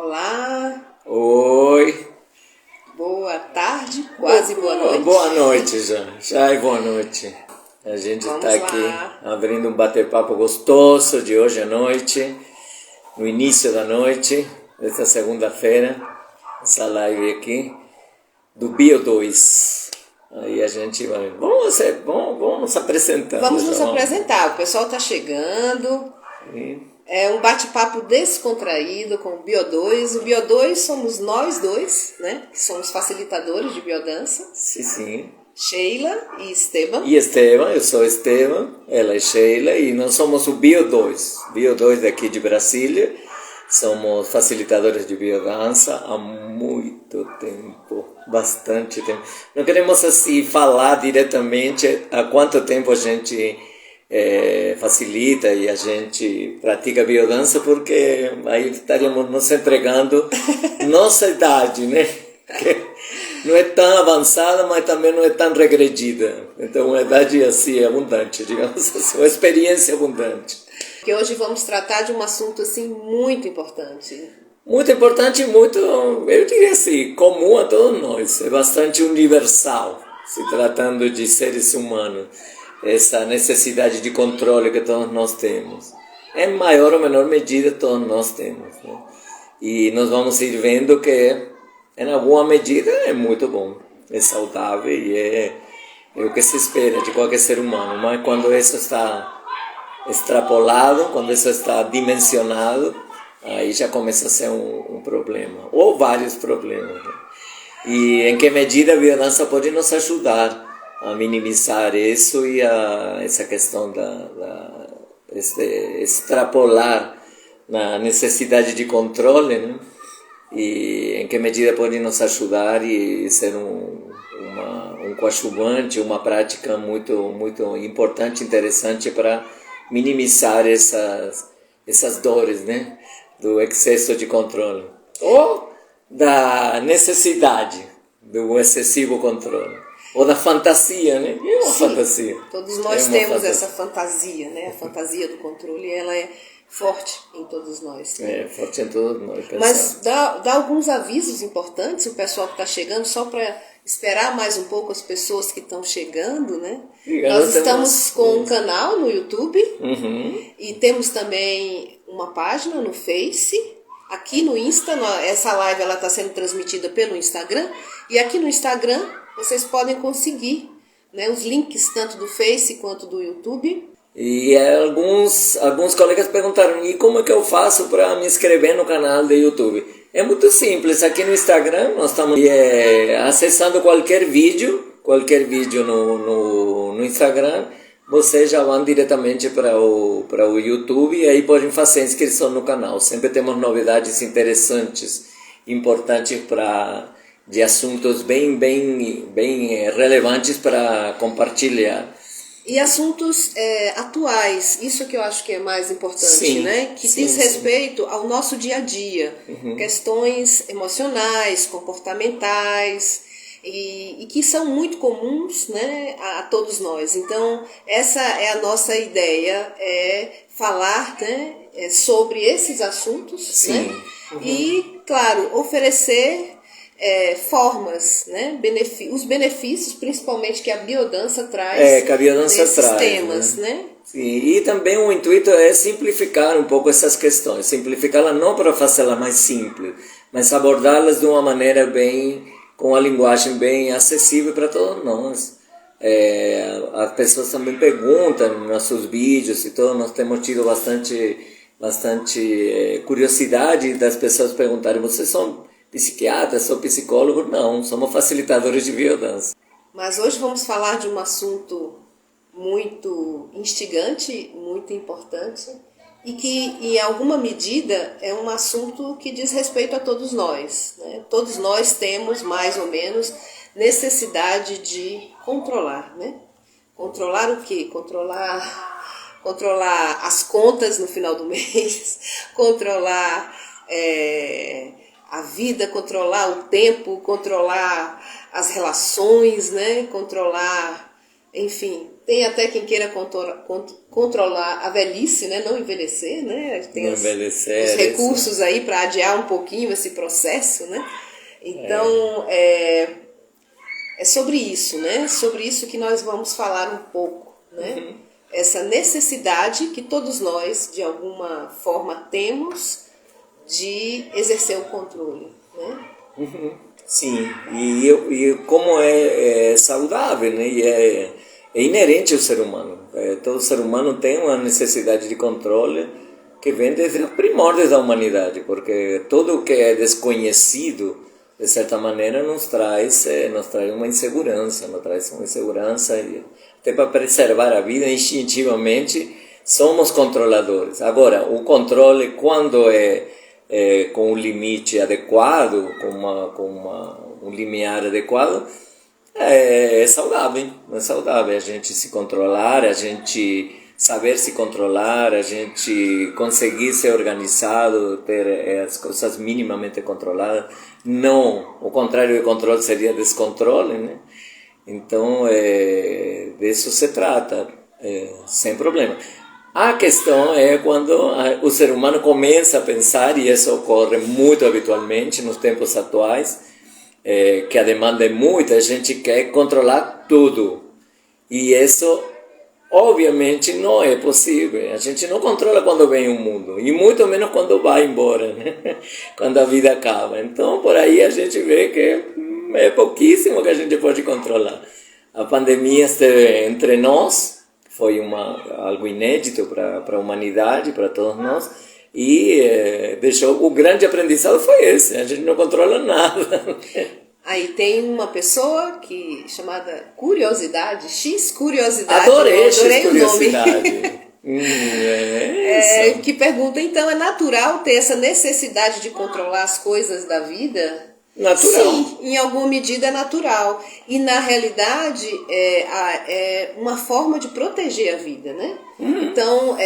Olá, Oi. boa tarde, quase boa noite. Boa noite já é boa noite. A gente está aqui abrindo um bate-papo gostoso de hoje à noite, no início da noite, desta segunda-feira, essa live aqui, do Bio 2. Aí a gente vai, vamos nos apresentar. Vamos nos apresentar, o pessoal está chegando. Sim. É um bate-papo descontraído com o Bio2. O Bio2 somos nós dois, né? Que somos facilitadores de biodança. Sim. Sheila e Esteban. E Esteban, eu sou Esteban, ela é Sheila e nós somos o Bio 2. Bio 2 daqui de Brasília. Somos facilitadores de biodança há muito tempo, bastante tempo. Não queremos assim falar diretamente há quanto tempo a gente facilita e a gente pratica biodança, porque aí estaríamos nos entregando nossa idade, né? Que não é tão avançada, mas também não é tão regredida. Então, uma idade assim abundante, digamos assim, uma experiência abundante. Que hoje vamos tratar de um assunto assim muito importante. Muito importante e muito, eu diria assim, comum a todos nós. É bastante universal, se tratando de seres humanos. Essa necessidade de controle que todos nós temos. Em maior ou menor medida todos nós temos, né? E nós vamos ir vendo que, em alguma medida, é muito bom. É saudável e é o que se espera de qualquer ser humano. Mas quando isso está extrapolado, quando isso está dimensionado, aí já começa a ser um problema, ou vários problemas, né? E em que medida a biodança pode nos ajudar a minimizar isso e essa questão extrapolar na necessidade de controle, né? E em que medida pode nos ajudar e ser um coadjuvante, uma prática muito, muito importante, interessante para minimizar essas dores, né? Do excesso de controle ou da necessidade do excessivo controle ou da fantasia, né? É uma fantasia. Todos nós temos essa fantasia, né? A fantasia do controle, ela é forte em todos nós. Né? É forte em todos nós. Mas dá alguns avisos importantes, o pessoal que está chegando, só para esperar mais um pouco as pessoas que estão chegando, né? Nós estamos com um canal no YouTube e temos também uma página no Face, aqui no Insta, essa live ela está sendo transmitida pelo Instagram, e aqui no Instagram vocês podem conseguir, né, os links tanto do Face quanto do YouTube. E alguns colegas perguntaram, e como é que eu faço para me inscrever no canal do YouTube? É muito simples, aqui no Instagram nós estamos acessando qualquer vídeo no Instagram, vocês já vão diretamente para o YouTube e aí podem fazer inscrição no canal. Sempre temos novidades interessantes, importantes de assuntos bem relevantes para compartilhar. E assuntos atuais, isso que eu acho que é mais importante, né? Que diz respeito ao nosso dia a dia, questões emocionais, comportamentais, e que são muito comuns, né, a todos nós. Então, essa é a nossa ideia, falar, né, sobre esses assuntos, né? E, claro, oferecer formas, né? Os benefícios, principalmente que a biodança traz, nesses temas, né? Sim, e também o intuito é simplificar um pouco essas questões, simplificá-las não para fazê-las mais simples, mas abordá-las de uma maneira com a linguagem bem acessível para todos nós. As pessoas também perguntam nos nossos vídeos e tudo, nós temos tido bastante curiosidade das pessoas perguntarem, vocês são psiquiatras, sou psicólogo? Não, somos facilitadores de biodança. Mas hoje vamos falar de um assunto muito instigante, muito importante, e que, em alguma medida, é um assunto que diz respeito a todos nós, né? Todos nós temos, mais ou menos, necessidade de controlar, né? Controlar o quê? Controlar as contas no final do mês, controlar a vida, controlar o tempo, controlar as relações, né? Controlar, enfim, Tem até quem queira controlar a velhice, né? Não envelhecer, né? Tem os recursos aí para adiar um pouquinho esse processo, né? Então, é sobre isso, né? Sobre isso que nós vamos falar um pouco, né? Essa necessidade que todos nós, de alguma forma, temos de exercer o controle, né? Sim, e como é saudável, né? E é inerente ao ser humano. Todo ser humano tem uma necessidade de controle que vem desde os primórdios da humanidade, porque tudo o que é desconhecido, de certa maneira, nos traz uma insegurança, e até para preservar a vida, instintivamente, somos controladores. Agora, o controle, quando é com um limite adequado, com um limiar adequado, é saudável, a gente se controlar, a gente saber se controlar, a gente conseguir ser organizado, ter as coisas minimamente controladas. Não, o contrário de controle seria descontrole, né? Então, disso se trata, sem problema. A questão é quando o ser humano começa a pensar, e isso ocorre muito habitualmente nos tempos atuais, que a demanda é muita, a gente quer controlar tudo. E isso, obviamente, não é possível. A gente não controla quando vem o mundo, e muito menos quando vai embora, né? Quando a vida acaba. Então, por aí a gente vê que é pouquíssimo que a gente pode controlar. A pandemia esteve entre nós, foi algo inédito para a humanidade, para todos nós, e o grande aprendizado foi esse, a gente não controla nada. Aí tem uma pessoa chamada Curiosidade, X Curiosidade. Adorei Curiosidade. Que pergunta, então, é natural ter essa necessidade de controlar as coisas da vida? Natural. Sim, em alguma medida é natural. E, na realidade, é uma forma de proteger a vida, né? Então,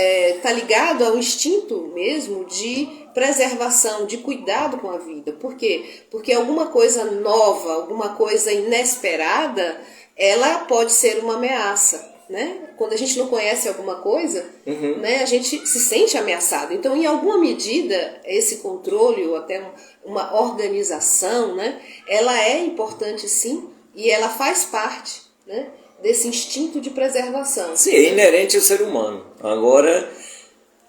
tá ligado ao instinto mesmo de preservação, de cuidado com a vida. Por quê? Porque alguma coisa nova, alguma coisa inesperada, ela pode ser uma ameaça, né? Quando a gente não conhece alguma coisa, né, a gente se sente ameaçado. Então, em alguma medida, esse controle ou até uma organização, né, ela é importante sim, e ela faz parte, né, desse instinto de preservação. Sim, é inerente ao ser humano. Agora,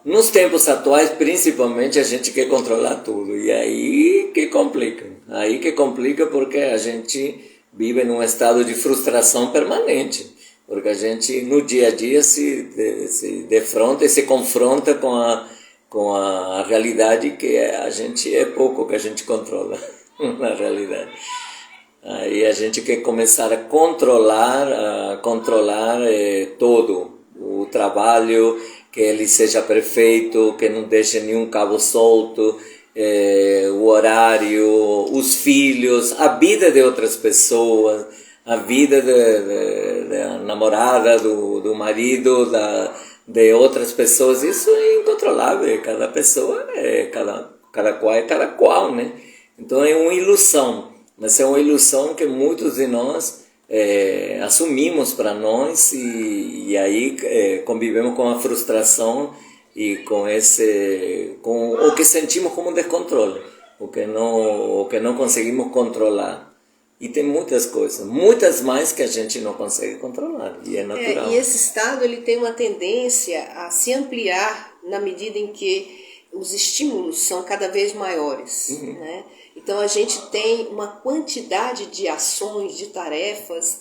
nos tempos atuais, principalmente, a gente quer controlar tudo. E aí que complica. Aí que complica porque a gente vive num estado de frustração permanente. Porque a gente, no dia a dia, se defronta e se confronta com a realidade que é pouco que a gente controla, na realidade. Aí a gente quer começar a controlar todo o trabalho, que ele seja perfeito, que não deixe nenhum cabo solto, o horário, os filhos, a vida de outras pessoas, a vida da namorada, do marido, de outras pessoas. Isso é incontrolável. Cada pessoa cada qual, né? Então é uma ilusão, mas é uma ilusão que muitos de nós assumimos para nós, e aí convivemos com a frustração e com o que sentimos como um descontrole, o que não conseguimos controlar. E tem muitas coisas, muitas mais que a gente não consegue controlar, e é natural. E esse estado ele tem uma tendência a se ampliar na medida em que os estímulos são cada vez maiores, né? Então a gente tem uma quantidade de ações, de tarefas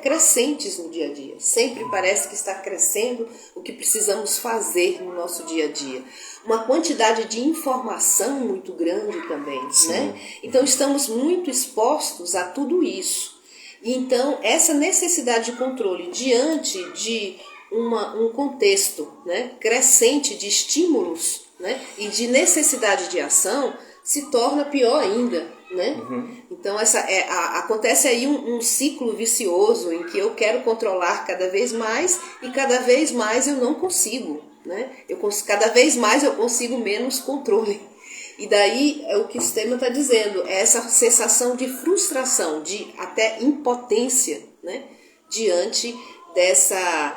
crescentes no dia a dia. Sempre parece que está crescendo o que precisamos fazer no nosso dia a dia. Uma quantidade de informação muito grande também, né? Então estamos muito expostos a tudo isso. E então essa necessidade de controle diante de um contexto, né, crescente de estímulos, né, e de necessidade de ação, se torna pior ainda, né? Então acontece aí um ciclo vicioso em que eu quero controlar cada vez mais e cada vez mais eu não consigo, né? Cada vez mais eu consigo menos controle. E daí é o que o sistema está dizendo, é essa sensação de frustração, de até impotência, né, diante dessa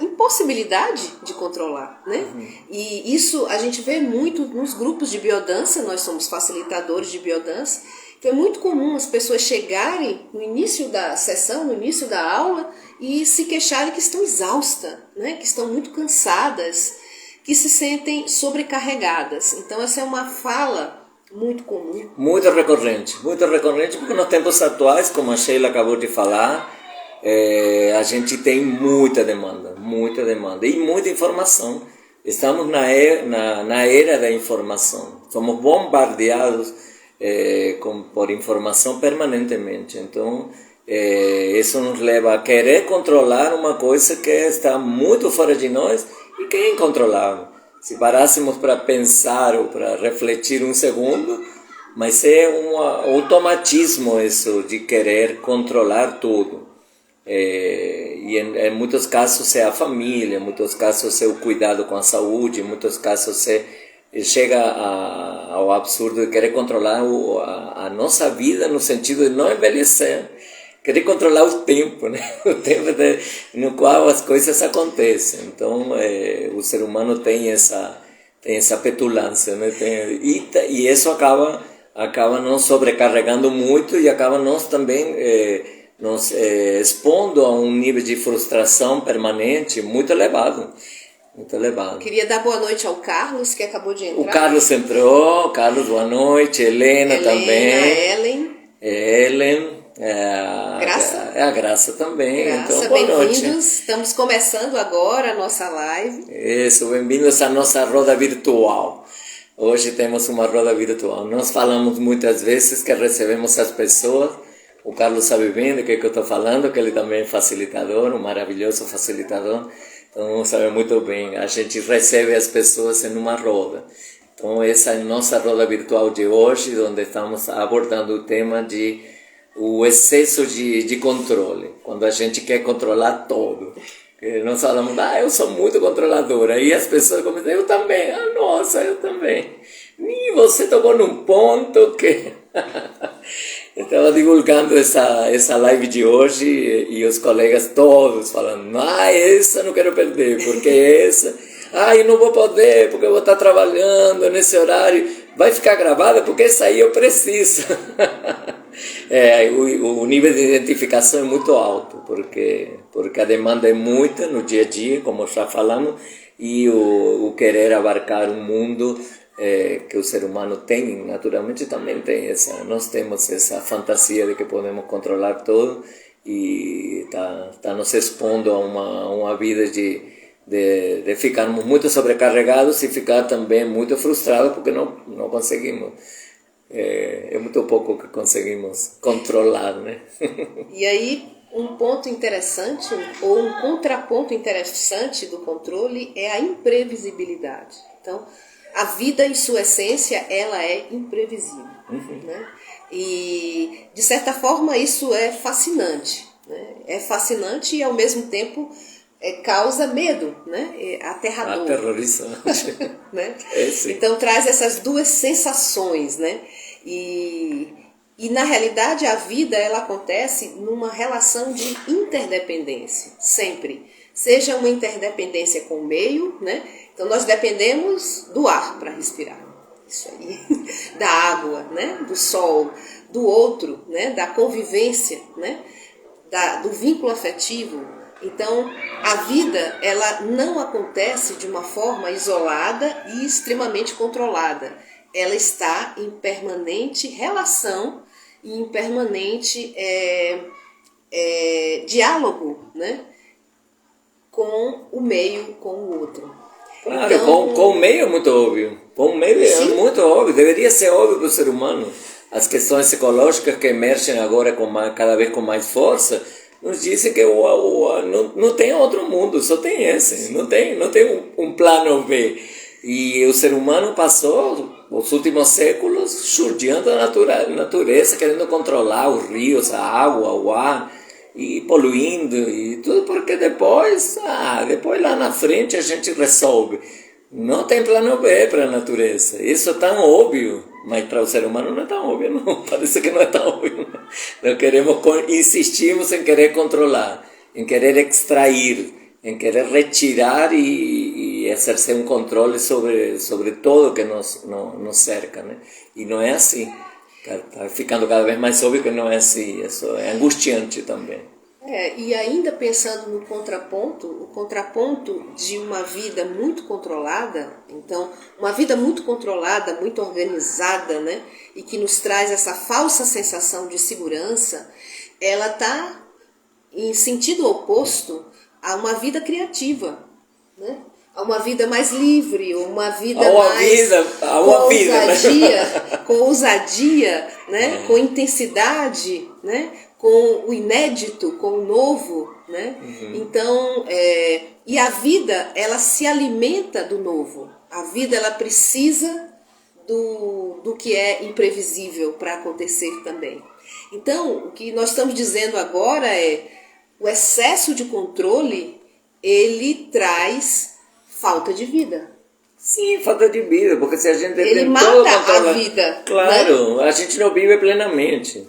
impossibilidade de controlar, né? E isso a gente vê muito nos grupos de biodança, nós somos facilitadores de biodança, então é muito comum as pessoas chegarem no início da sessão, no início da aula, e se queixarem que estão exaustas, né? Que estão muito cansadas, que se sentem sobrecarregadas. Então essa é uma fala muito comum. Muito recorrente, porque nos tempos atuais, como a Sheila acabou de falar, a gente tem muita demanda e muita informação. Estamos na era da informação, somos bombardeados por informação permanentemente. Então, isso nos leva a querer controlar uma coisa que está muito fora de nós e que é incontrolável. Se parássemos para pensar ou para refletir um segundo, mas é um automatismo isso de querer controlar tudo. E em muitos casos é a família, em muitos casos é o cuidado com a saúde, em muitos casos chega ao absurdo de querer controlar a nossa vida no sentido de não envelhecer, querer controlar o tempo, né? O tempo no qual as coisas acontecem. Então o ser humano tem essa petulância, né? E isso acaba nos sobrecarregando muito e acaba nos também nos expondo a um nível de frustração permanente muito elevado. Queria dar boa noite ao Carlos, que acabou de entrar. O Carlos entrou. Carlos, boa noite. Helena também. Ellen. Graça. A Graça também. Graça, então, boa noite. Bem-vindos. Estamos começando agora a nossa live. Isso, bem-vindos à nossa roda virtual. Hoje temos uma roda virtual. Nós falamos muitas vezes que recebemos as pessoas. O Carlos sabe bem do que eu estou falando, que ele também é facilitador, um maravilhoso facilitador. Então, sabe muito bem, a gente recebe as pessoas em uma roda. Então, essa é a nossa roda virtual de hoje, onde estamos abordando o tema de o excesso de controle, quando a gente quer controlar tudo. Nós falamos, eu sou muito controladora, e as pessoas começam, eu também, nossa, eu também. E você tocou num ponto que... Estava divulgando essa live de hoje e os colegas todos falando, essa não quero perder, porque essa... eu não vou poder, porque eu vou estar trabalhando nesse horário. Vai ficar gravada, porque essa aí eu preciso. O nível de identificação é muito alto, porque a demanda é muita no dia a dia, como já falamos, e o querer abarcar um mundo que o ser humano tem, naturalmente também tem nós temos essa fantasia de que podemos controlar tudo e tá nos expondo a uma vida de ficarmos muito sobrecarregados e ficar também muito frustrados porque não conseguimos. É muito pouco que conseguimos controlar, né? E aí, um ponto interessante, ou um contraponto interessante do controle é a imprevisibilidade. Então, a vida, em sua essência, ela é imprevisível. Né? E, de certa forma, isso é fascinante. Né? É fascinante e, ao mesmo tempo, causa medo, né? É aterrador. Aterrorizante. Né? Então, traz essas duas sensações. Né? E, na realidade, a vida ela acontece numa relação de interdependência, sempre. Seja uma interdependência com o meio, né? Então, nós dependemos do ar para respirar, isso aí, da água, né? Do sol, do outro, né? Da convivência, né? Do vínculo afetivo. Então, a vida ela não acontece de uma forma isolada e extremamente controlada. Ela está em permanente relação e em permanente diálogo, né? Com o meio, com o outro. Claro, então, com o meio é muito óbvio. Com o meio é muito óbvio. Deveria ser óbvio para o ser humano. As questões ecológicas que emergem agora cada vez com mais força nos dizem que não tem outro mundo, só tem esse. Não tem um plano B. E o ser humano passou os últimos séculos judiando a natureza, querendo controlar os rios, a água, o ar, e poluindo e tudo, porque depois lá na frente a gente resolve. Não tem plano B para a natureza. Isso é tão óbvio, mas para o ser humano não é tão óbvio, não. Parece que não é tão óbvio. Não queremos, insistimos em querer controlar, em querer extrair, em querer retirar e exercer um controle sobre tudo que nos cerca, né? E não é assim. Está ficando cada vez mais óbvio que não é assim. Isso é angustiante também. E ainda pensando no contraponto, o contraponto de uma vida muito controlada, então, uma vida muito controlada, muito organizada, né, e que nos traz essa falsa sensação de segurança, ela está em sentido oposto a uma vida criativa, né? A uma vida mais livre, uma vida com ousadia, né? Com intensidade, né? Com o inédito, com o novo, né? Então, e a vida, ela se alimenta do novo. A vida, ela precisa do que é imprevisível para acontecer também. Então, o que nós estamos dizendo agora é o excesso de controle, ele traz falta de vida. Sim, falta de vida, porque se a gente ele tem mata todo a vida. Claro, né? A gente não vive plenamente.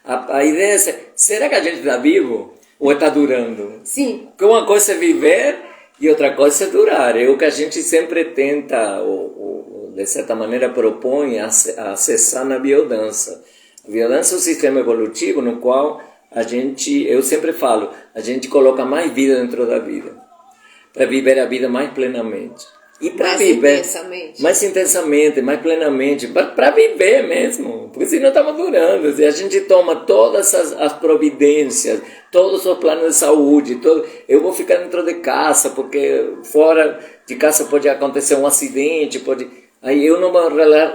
A ideia é, será que a gente está vivo ou está durando? Sim. Porque uma coisa é viver e outra coisa é durar. É o que a gente sempre tenta, ou de certa maneira propõe, acessar na biodança. A biodança é um sistema evolutivo no qual eu sempre falo, a gente coloca mais vida dentro da vida, para viver a vida mais plenamente. E para viver mais intensamente, mais plenamente, para viver mesmo, porque senão estamos durando. Se a gente toma todas as providências, todos os planos de saúde, eu vou ficar dentro de casa, porque fora de casa pode acontecer um acidente, aí eu não vou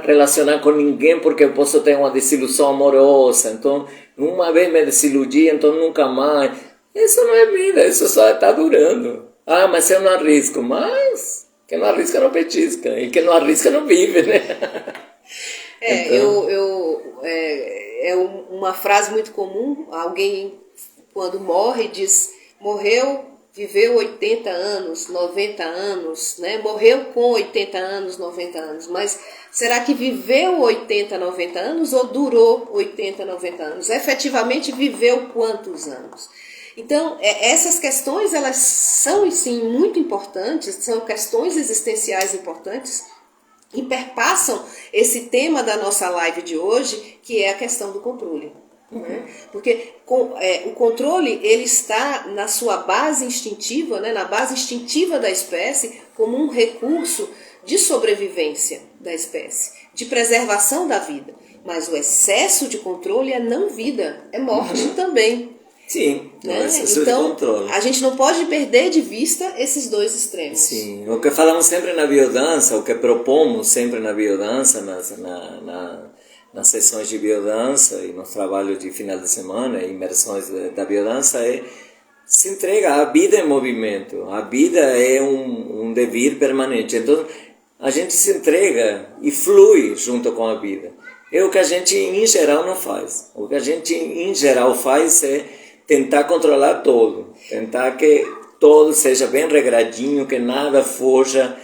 relacionar com ninguém porque eu posso ter uma desilusão amorosa, então uma vez me desiludi, então nunca mais. Isso não é vida, isso só está durando. Ah, mas eu não arrisco, mas quem não arrisca não petisca, e quem não arrisca não vive, né? É uma frase muito comum, alguém quando morre diz, viveu 80 anos, 90 anos, né? Morreu com 80 anos, 90 anos, mas será que viveu 80, 90 anos ou durou 80, 90 anos? Efetivamente viveu quantos anos? Então, essas questões, elas são, sim, muito importantes, são questões existenciais importantes e perpassam esse tema da nossa live de hoje, que é a questão do controle. Né? Porque o controle, ele está na sua base instintiva, né? Na base instintiva da espécie, como um recurso de sobrevivência da espécie, de preservação da vida. Mas o excesso de controle é não vida, é morte também. Sim, né? Então, a gente não pode perder de vista esses dois extremos. Sim, o que falamos sempre na biodança, o que propomos sempre na biodança, nas sessões de biodança e nos trabalhos de final de semana, imersões da biodança, é se entrega a vida em movimento. A vida é um devir permanente. Então, a gente se entrega e flui junto com a vida. É o que a gente, em geral, não faz. O que a gente, em geral, faz é tentar controlar tudo, tentar que todo seja bem regradinho, que nada fuja,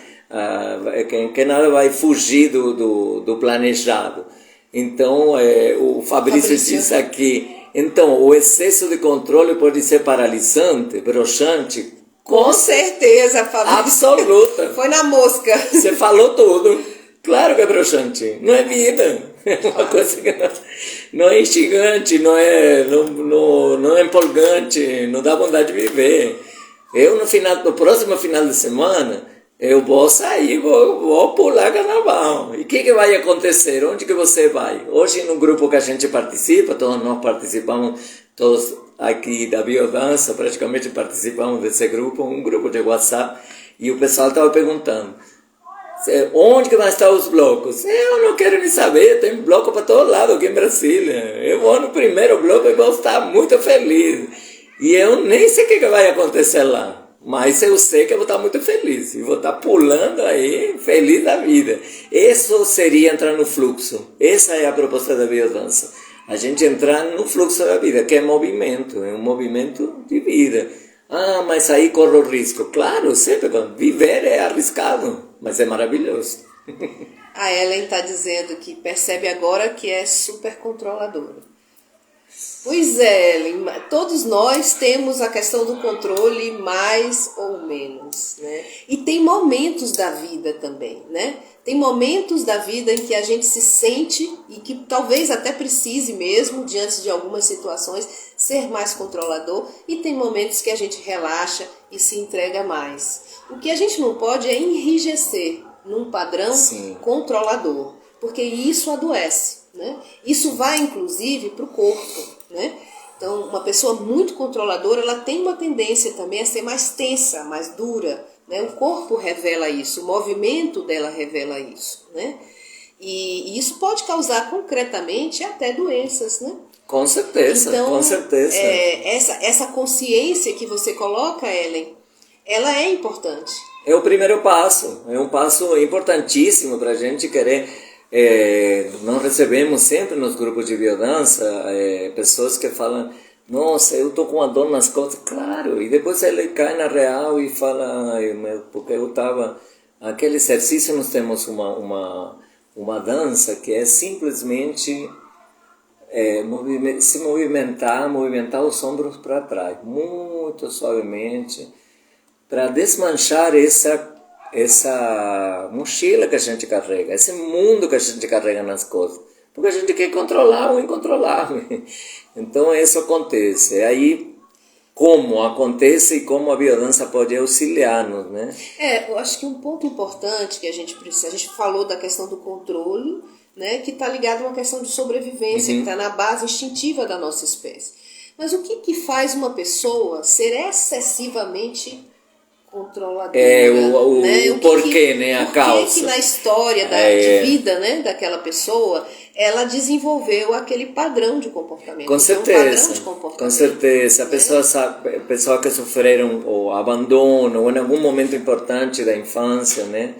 que nada vai fugir do planejado. Então, o Fabrício diz aqui, então, o excesso de controle pode ser paralisante, broxante? Com certeza, Fabrício. Absoluta. Foi na mosca. Você falou tudo. Claro que é broxante, não é vida. É uma coisa que não é instigante, não é empolgante, não dá vontade de viver. Eu, no próximo final de semana, eu vou sair, vou pular carnaval. E o que vai acontecer? Onde que você vai? Hoje, no grupo que a gente participa, todos nós participamos, todos aqui da biodança, praticamente participamos desse grupo, um grupo de WhatsApp, e o pessoal estava perguntando, onde que vai estar os blocos? Eu não quero nem saber, tem bloco para todo lado aqui em Brasília. Eu vou no primeiro bloco e vou estar muito feliz. E eu nem sei o que vai acontecer lá, mas eu sei que eu vou estar muito feliz. E vou estar pulando aí, feliz da vida. Isso seria entrar no fluxo. Essa é a proposta da biodança. A gente entrar no fluxo da vida, que é movimento, é um movimento de vida. Ah, mas aí corro risco. Claro, sempre, viver é arriscado, mas é maravilhoso. A Ellen está dizendo que percebe agora que é super controladora. Pois é, Ellen, todos nós temos a questão do controle mais ou menos, né? E tem momentos da vida também, né? Tem momentos da vida em que a gente se sente e que talvez até precise mesmo, diante de algumas situações, ser mais controlador, e tem momentos que a gente relaxa e se entrega mais. O que a gente não pode é enrijecer num padrão controlador, porque isso adoece, né? Isso vai inclusive para o corpo, né? Então, uma pessoa muito controladora, ela tem uma tendência também a ser mais tensa, mais dura, né? O corpo revela isso, o movimento dela revela isso, né? E isso pode causar concretamente até doenças, né? Com certeza, então, com certeza. Essa consciência que você coloca, Ellen, ela é importante. É o primeiro passo, é um passo importantíssimo para a gente querer. Nós recebemos sempre nos grupos de biodança pessoas que falam: nossa, eu estou com uma dor nas costas. Claro, e depois ele cai na real e fala: porque eu estava. Aquele exercício, nós temos uma dança que é simplesmente movimentar os ombros para trás, muito suavemente, para desmanchar essa mochila que a gente carrega, esse mundo que a gente carrega nas costas, porque a gente quer controlar o incontrolável. Então isso acontece. É aí como acontece e como a biodança pode auxiliar-nos, né? Eu acho que um ponto importante que a gente falou da questão do controle, né, que está ligado a uma questão de sobrevivência, que está na base instintiva da nossa espécie. Mas o que faz uma pessoa ser excessivamente controladora? O porquê, né? A causa. Por que na história de vida, né, daquela pessoa, ela desenvolveu aquele padrão de comportamento? Com certeza, padrão de comportamento, com certeza. A pessoa que sofreram o abandono, ou em algum momento importante da infância, né?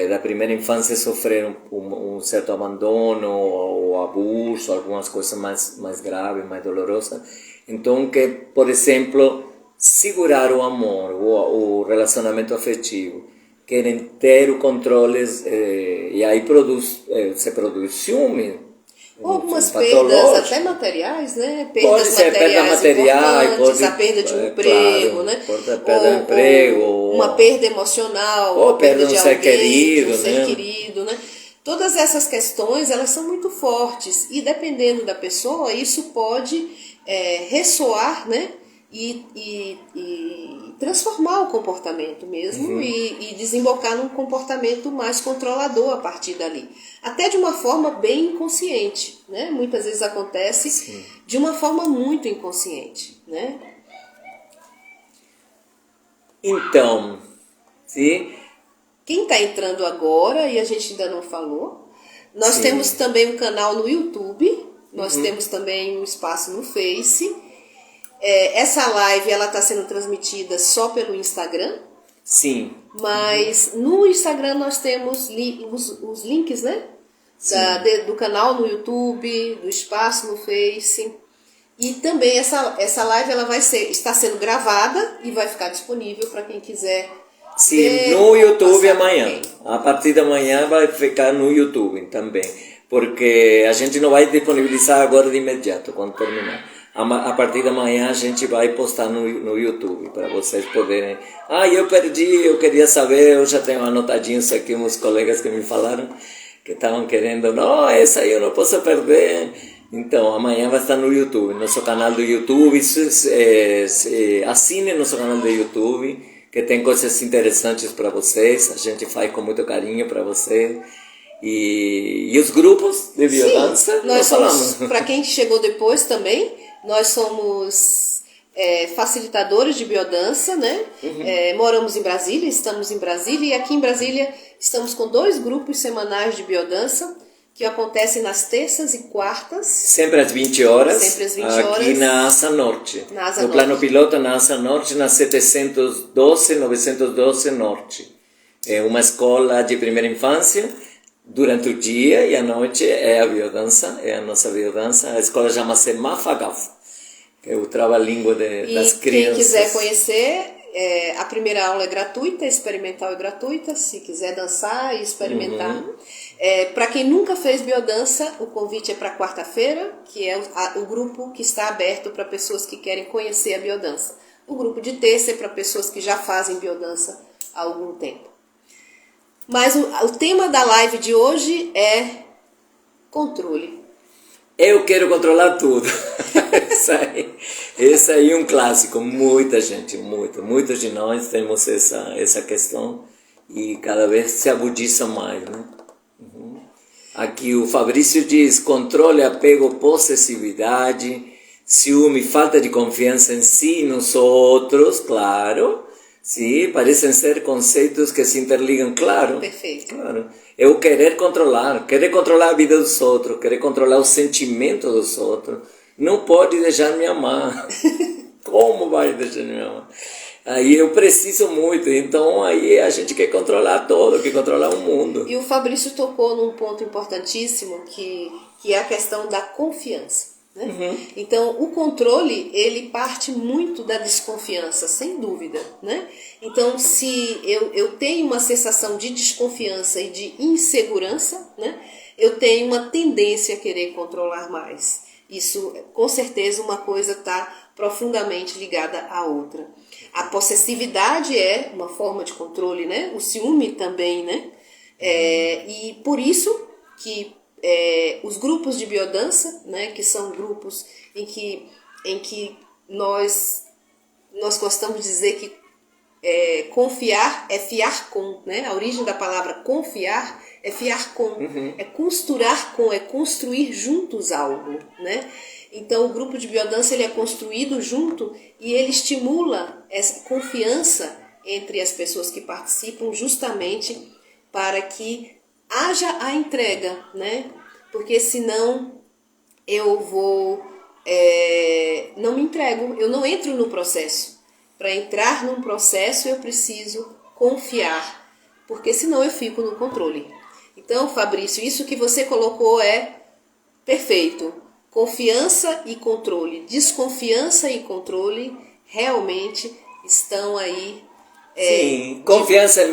Da primeira infância sofreram um certo abandono ou abuso, algumas coisas mais graves, mais dolorosas. Então, que, por exemplo, segurar o amor, o relacionamento afetivo, querem ter o controle, e aí se produz ciúme. Ou algumas perdas até materiais, né? Pode ser perda material, a perda de um emprego, claro, né? Perda de emprego, uma perda emocional, ou perda de um ser querido, né? Todas essas questões, elas são muito fortes, e dependendo da pessoa, isso pode ressoar, né? E transformar o comportamento mesmo, e desembocar num comportamento mais controlador a partir dali. Até de uma forma bem inconsciente, né? Muitas vezes acontece de uma forma muito inconsciente, né? Então, quem está entrando agora, e a gente ainda não falou, nós temos também um canal no YouTube, nós temos também um espaço no Face. Essa live ela está sendo transmitida só pelo Instagram. Sim. Mas no Instagram nós temos os links, né? Do canal no YouTube, do espaço no Face. E também essa live ela está sendo gravada e vai ficar disponível para quem quiser. Sim, no YouTube amanhã. A partir da manhã vai ficar no YouTube também. Porque a gente não vai disponibilizar agora de imediato, quando terminar. A partir da manhã a gente vai postar no YouTube, para vocês poderem... eu perdi, eu queria saber, eu já tenho anotadinho isso aqui, uns colegas que me falaram, que estavam querendo, não, essa aí eu não posso perder. Então, amanhã vai estar no YouTube, nosso canal do YouTube, assine nosso canal do YouTube, que tem coisas interessantes para vocês, a gente faz com muito carinho para vocês. E os grupos de biodança, nós falamos. Para quem chegou depois também, nós somos facilitadores de biodança, né? Moramos em Brasília, estamos em Brasília, e aqui em Brasília estamos com 2 grupos semanais de biodança, que acontecem nas terças e quartas. Sempre às 20 horas. Sempre às 20 aqui na Asa Norte. No plano piloto, na Asa Norte, na 912 Norte. É uma escola de primeira infância. Durante o dia e à noite é a biodança, é a nossa biodança. A escola chama-se Mafagafo. que é o trava-língua das crianças. Quem quiser conhecer, a primeira aula é gratuita, experimental é gratuita, se quiser dançar e experimentar. Para quem nunca fez biodança, o convite é para quarta-feira, que é o grupo que está aberto para pessoas que querem conhecer a biodança. O grupo de terça é para pessoas que já fazem biodança há algum tempo. Mas o tema da live de hoje é controle. Eu quero controlar tudo. Esse aí é um clássico. Muita gente, muitos de nós temos essa questão e cada vez se agudiza mais, né? Aqui o Fabrício diz: controle, apego, possessividade, ciúme, falta de confiança em si e nos outros, claro. Sim, parecem ser conceitos que se interligam, claro. Perfeito. Claro. Eu querer controlar a vida dos outros, querer controlar o sentimento dos outros. Não pode deixar me amar. Como vai deixar me amar? Aí eu preciso muito, então aí a gente quer controlar todo, quer controlar o mundo. E o Fabrício tocou num ponto importantíssimo, que é a questão da confiança. Né? Então, o controle, ele parte muito da desconfiança, sem dúvida. Né? Então, se eu tenho uma sensação de desconfiança e de insegurança, né? Eu tenho uma tendência a querer controlar mais. Isso, com certeza, uma coisa está profundamente ligada à outra. A possessividade é uma forma de controle, né? O ciúme também, né? E por isso que os grupos de biodança, né, que são grupos em que nós gostamos de dizer que confiar é fiar com, né? A origem da palavra confiar é fiar com, é costurar com, é construir juntos algo, né? Então o grupo de biodança ele é construído junto e ele estimula essa confiança entre as pessoas que participam justamente para que haja a entrega, né? Porque senão eu vou não me entrego, eu não entro no processo. Para entrar num processo eu preciso confiar, porque senão eu fico no controle. Então, Fabrício, isso que você colocou é perfeito. Confiança e controle, desconfiança e controle realmente estão aí. Sim, confiança em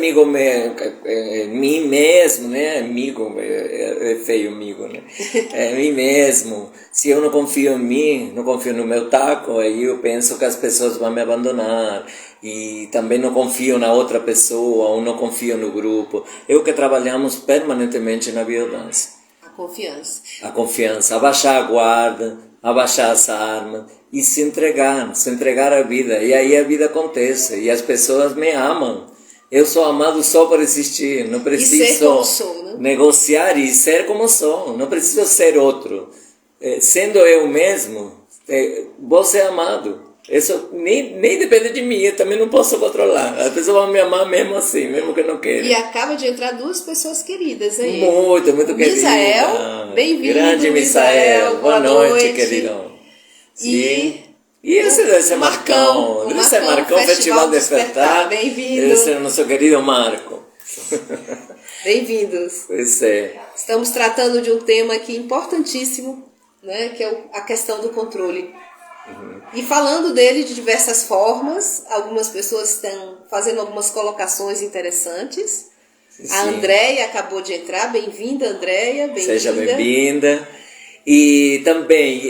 mim mesmo, né? Amigo, é feio amigo, né? É mim mesmo. Se eu não confio em mim, não confio no meu taco, aí eu penso que as pessoas vão me abandonar. E também não confio na outra pessoa, ou não confio no grupo. Eu que trabalhamos permanentemente na biodança. A confiança, abaixar a guarda, abaixar as armas e se entregar à vida. E aí a vida acontece e as pessoas me amam. Eu sou amado só por existir, não preciso ser como sou, né? negociar e ser como sou, não preciso ser outro. Sendo eu mesmo, vou ser amado. Isso nem depende de mim, eu também não posso controlar. As pessoas vão me amar mesmo assim, mesmo que não queiram. E acaba de entrar duas pessoas queridas aí. Muito querida. Misael, bem-vindo. Grande Misael, boa noite, queridão. Sim. E esse deve ser Marcão. Deve ser Marcão, Festival Despertar. Bem-vindo. Deve ser o nosso querido Marco. Bem-vindos. Pois é. Estamos tratando de um tema aqui importantíssimo, né, que é a questão do controle. E falando dele de diversas formas, algumas pessoas estão fazendo algumas colocações interessantes. Sim. A Andréia acabou de entrar, bem-vinda, Andréia. Seja bem-vinda. E também,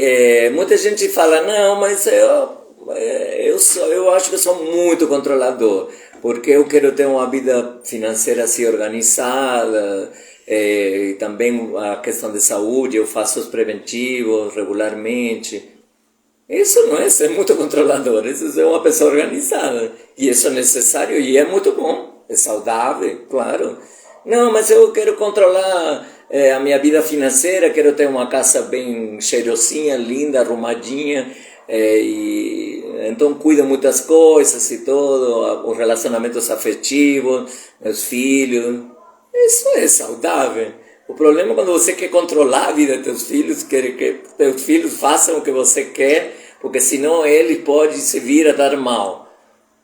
muita gente fala, não, mas eu acho que eu sou muito controlador, porque eu quero ter uma vida financeira assim organizada, e também a questão de saúde, eu faço os preventivos regularmente. Isso não é ser muito controlador, isso é ser uma pessoa organizada. E isso é necessário e é muito bom, é saudável, claro. Não, mas eu quero controlar a minha vida financeira, quero ter uma casa bem cheirosinha, linda, arrumadinha, e então cuido muitas coisas e tudo, os relacionamentos afetivos, meus filhos. Isso é saudável. O problema é quando você quer controlar a vida dos teus filhos, quer que teus filhos façam o que você quer, porque senão eles podem se vir a dar mal.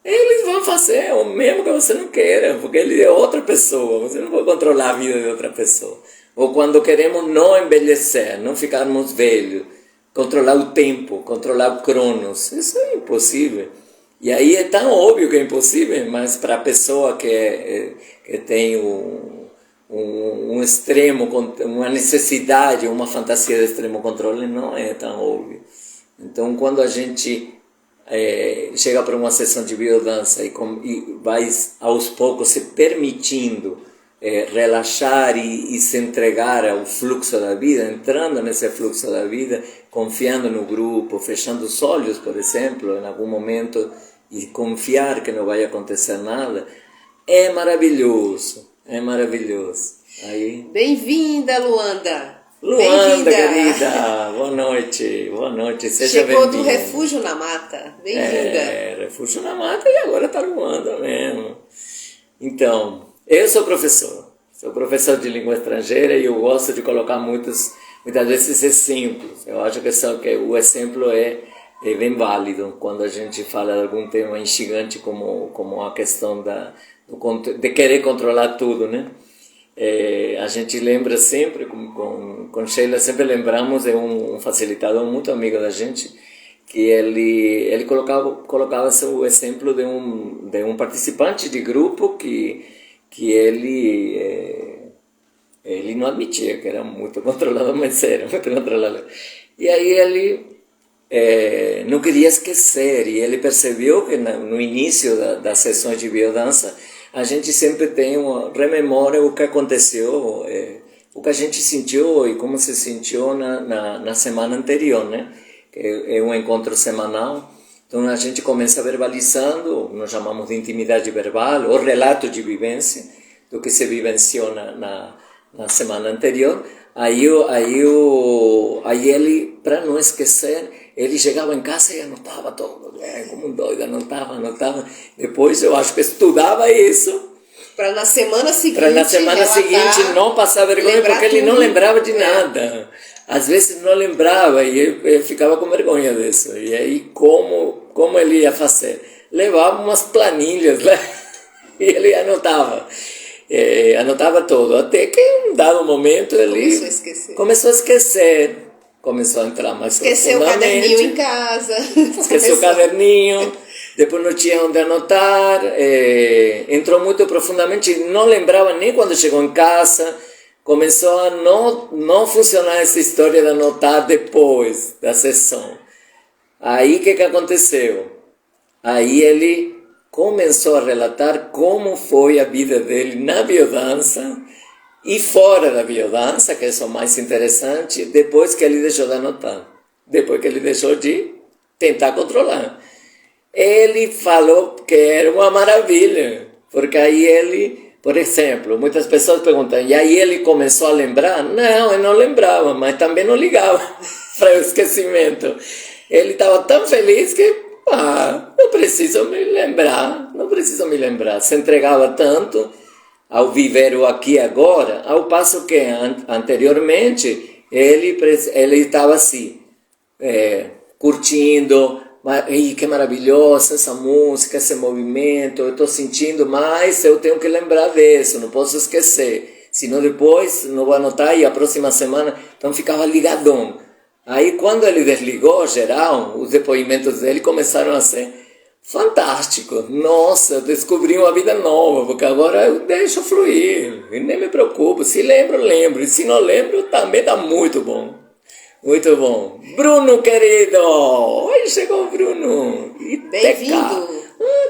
Eles vão fazer o mesmo que você não queira, porque ele é outra pessoa, você não pode controlar a vida de outra pessoa. Ou quando queremos não envelhecer, não ficarmos velhos, controlar o tempo, controlar o cronos. Isso é impossível. E aí é tão óbvio que é impossível, mas para a pessoa que tem um extremo, uma necessidade, uma fantasia de extremo controle, não é tão óbvio. Então, quando a gente chega para uma sessão de biodança e vai aos poucos se permitindo relaxar e se entregar ao fluxo da vida, entrando nesse fluxo da vida, confiando no grupo, fechando os olhos, por exemplo, em algum momento, e confiar que não vai acontecer nada, é maravilhoso, é maravilhoso. Aí... Bem-vinda, Luanda! Luanda, querida, boa noite, seja bem-vinda. Chegou do Refúgio na Mata, bem-vinda. Refúgio na Mata e agora está Luanda mesmo. Então, eu sou professor de língua estrangeira e eu gosto de colocar muitas vezes exemplos. Eu acho que o exemplo é bem válido quando a gente fala de algum tema instigante como a questão de querer controlar tudo, né? A gente lembra sempre, com Sheila, sempre lembramos de um facilitador muito amigo da gente, que ele colocava o exemplo de um participante de grupo que ele não admitia que era muito controlado, mas era muito controlado. E aí ele não queria esquecer, e ele percebeu que no início das sessões de biodança a gente sempre rememora o que aconteceu, o que a gente sentiu e como se sentiu na semana anterior, né? É um encontro semanal, então a gente começa verbalizando, nós chamamos de intimidade verbal, ou relato de vivência, do que se vivenciou na semana anterior. Aí ele, para não esquecer, ele chegava em casa e anotava tudo, como um doido, anotava. Depois eu acho que estudava isso. Para na semana seguinte, não passar vergonha, porque ele não lembrava de nada. Às vezes não lembrava e ele ficava com vergonha disso. E aí como ele ia fazer? Levava umas planilhas lá e ele anotava. Anotava tudo, até que em um dado momento ele começou a esquecer. Começou a entrar mais esqueceu profundamente. Esqueceu o caderninho em casa. Esqueceu o caderninho, depois não tinha onde anotar, entrou muito profundamente, não lembrava nem quando chegou em casa, começou a não funcionar essa história de anotar depois da sessão. Aí o que aconteceu? Aí ele começou a relatar como foi a vida dele na biodança, e fora da biodança, que é o mais interessante, depois que ele deixou de anotar, depois que ele deixou de tentar controlar. Ele falou que era uma maravilha, porque aí ele, por exemplo, muitas pessoas perguntam, e aí ele começou a lembrar? Não, ele não lembrava, mas também não ligava para o esquecimento. Ele estava tão feliz que, não preciso me lembrar, se entregava tanto ao viver o aqui e agora, ao passo que anteriormente ele estava assim, curtindo, que maravilhosa essa música, esse movimento, eu estou sentindo, mas eu tenho que lembrar disso, não posso esquecer, senão depois não vou anotar e a próxima semana, então ficava ligadão. Aí quando ele desligou geral, os depoimentos dele começaram a ser fantástico. Nossa, eu descobri uma vida nova, porque agora eu deixo fluir, e nem me preocupo. Se lembro, e se não lembro, também está muito bom. Muito bom. Bruno, querido! Oi, chegou o Bruno. Bem-vindo.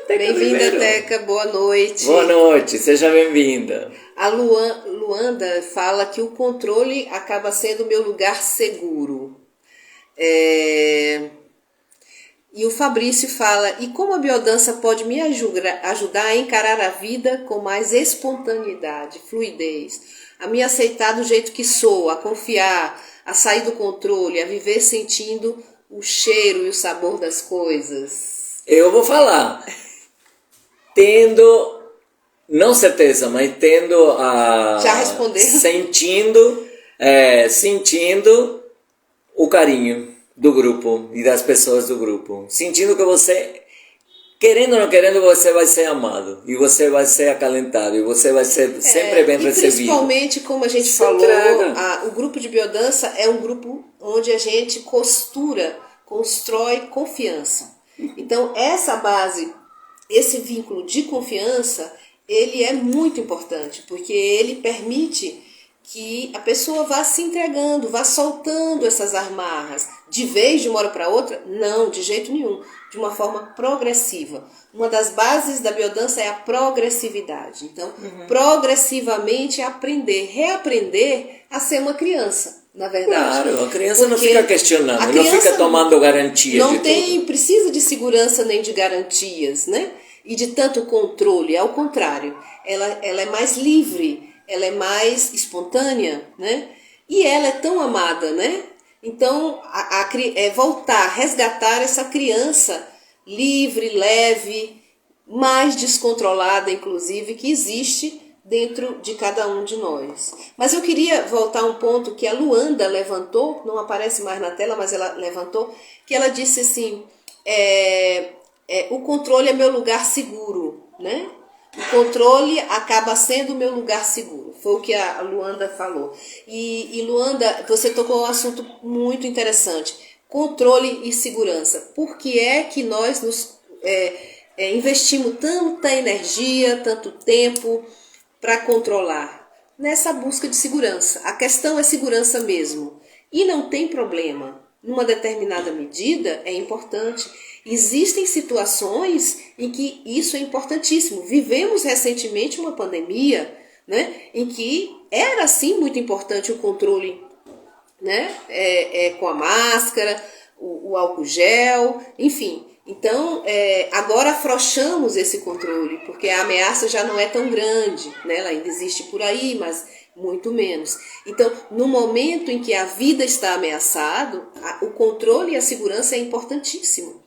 Bem-vinda, Teca. Boa noite. Boa noite, seja bem-vinda. A Luanda fala que o controle acaba sendo o meu lugar seguro. E o Fabrício fala, e como a biodança pode me ajudar a encarar a vida com mais espontaneidade, fluidez, a me aceitar do jeito que sou, a confiar, a sair do controle, a viver sentindo o cheiro e o sabor das coisas? Eu vou falar, não certeza, mas já respondeu. Sentindo o carinho do grupo e das pessoas do grupo, sentindo que querendo ou não querendo, você vai ser amado, e você vai ser acalentado, e você vai ser sempre bem recebido. Principalmente, como a gente falou, o grupo de biodança é um grupo onde a gente constrói confiança. Então, essa base, esse vínculo de confiança, ele é muito importante, porque ele permite que a pessoa vá se entregando, vá soltando essas amarras. De vez, de uma hora para outra? Não, de jeito nenhum. De uma forma progressiva. Uma das bases da biodança é a progressividade. Então, progressivamente reaprender a ser uma criança, na verdade. Claro, a criança não fica questionando, não fica tomando garantia não de tem, tudo. Precisa de segurança nem de garantias, né? E de tanto controle, ao contrário. Ela é mais livre, ela é mais espontânea, né? E ela é tão amada, né? Então, é voltar, resgatar essa criança livre, leve, mais descontrolada, inclusive, que existe dentro de cada um de nós. Mas eu queria voltar a um ponto que a Luanda levantou, não aparece mais na tela, mas ela levantou, que ela disse assim, o controle é meu lugar seguro, né? O controle acaba sendo o meu lugar seguro. Foi o que a Luanda falou. E Luanda, você tocou um assunto muito interessante. Controle e segurança. Por que é que nós investimos tanta energia, tanto tempo para controlar? Nessa busca de segurança. A questão é segurança mesmo. E não tem problema. Numa determinada medida é importante. Existem situações em que isso é importantíssimo. Vivemos recentemente uma pandemia, né, em que era sim muito importante o controle, né, com a máscara, o álcool gel, enfim. Então, agora afrouxamos esse controle, porque a ameaça já não é tão grande, né, ela ainda existe por aí, mas muito menos. Então, no momento em que a vida está ameaçada, o controle e a segurança é importantíssimo.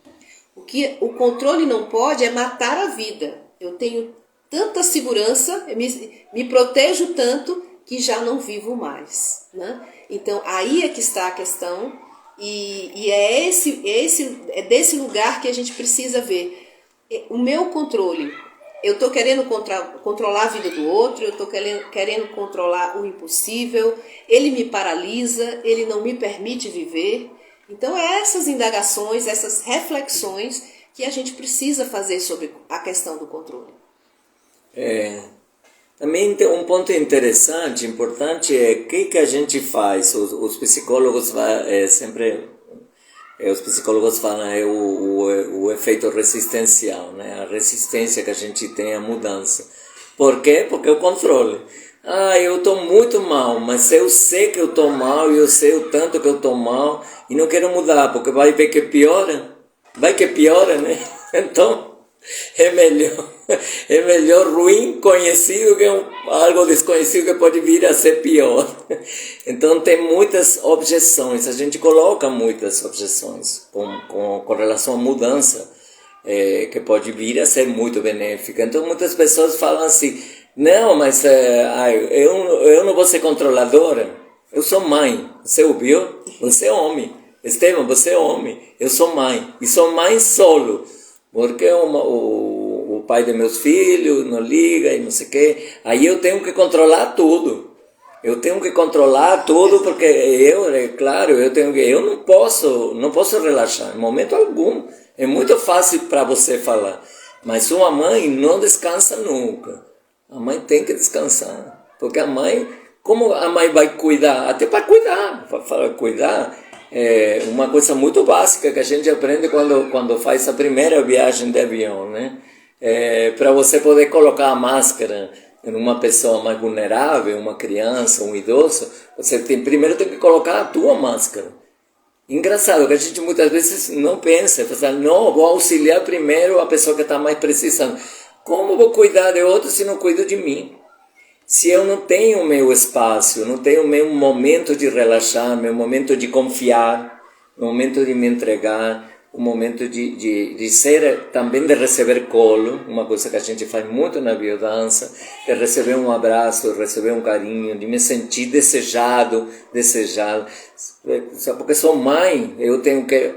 O que o controle não pode é matar a vida. Eu tenho tanta segurança, me protejo tanto que já não vivo mais, né? Então, aí é que está a questão e é desse lugar que a gente precisa ver. O meu controle, eu estou querendo controlar a vida do outro, eu estou querendo controlar o impossível, ele me paralisa, ele não me permite viver. Então, é essas indagações, essas reflexões que a gente precisa fazer sobre a questão do controle. Também tem um ponto interessante, importante, é o que a gente faz. Os psicólogos os psicólogos falam o efeito resistencial, né? A resistência que a gente tem à mudança. Por quê? Porque o controle. Eu estou muito mal, mas eu sei que eu estou mal, e eu sei o tanto que eu estou mal, e não quero mudar, porque vai ver que piora. Vai que piora, né? Então, é melhor ruim conhecido que algo desconhecido que pode vir a ser pior. Então, tem muitas objeções, a gente coloca muitas objeções com relação à mudança, que pode vir a ser muito benéfica. Então, muitas pessoas falam assim, não, mas eu não vou ser controladora, eu sou mãe, você ouviu? Você é homem. Esteban, você é homem, eu sou mãe, e sou mãe solo, porque o pai de meus filhos não liga e não sei o quê, aí eu tenho que controlar tudo, porque eu não posso relaxar, em momento algum, é muito fácil para você falar, mas uma mãe não descansa nunca, a mãe tem que descansar, porque a mãe, como a mãe vai cuidar? Até para cuidar, é uma coisa muito básica que a gente aprende quando faz a primeira viagem de avião, né? Para você poder colocar a máscara em uma pessoa mais vulnerável, uma criança, um idoso, você primeiro tem que colocar a tua máscara. Engraçado que a gente muitas vezes não pensa, não, vou auxiliar primeiro a pessoa que está mais precisando. Como vou cuidar de outro se não cuido de mim? Se eu não tenho o meu espaço, não tenho o meu momento de relaxar, meu momento de confiar, meu momento de me entregar, o momento de ser, também de receber colo, uma coisa que a gente faz muito na biodança, de receber um abraço, de receber um carinho, de me sentir desejado, porque sou mãe, eu tenho que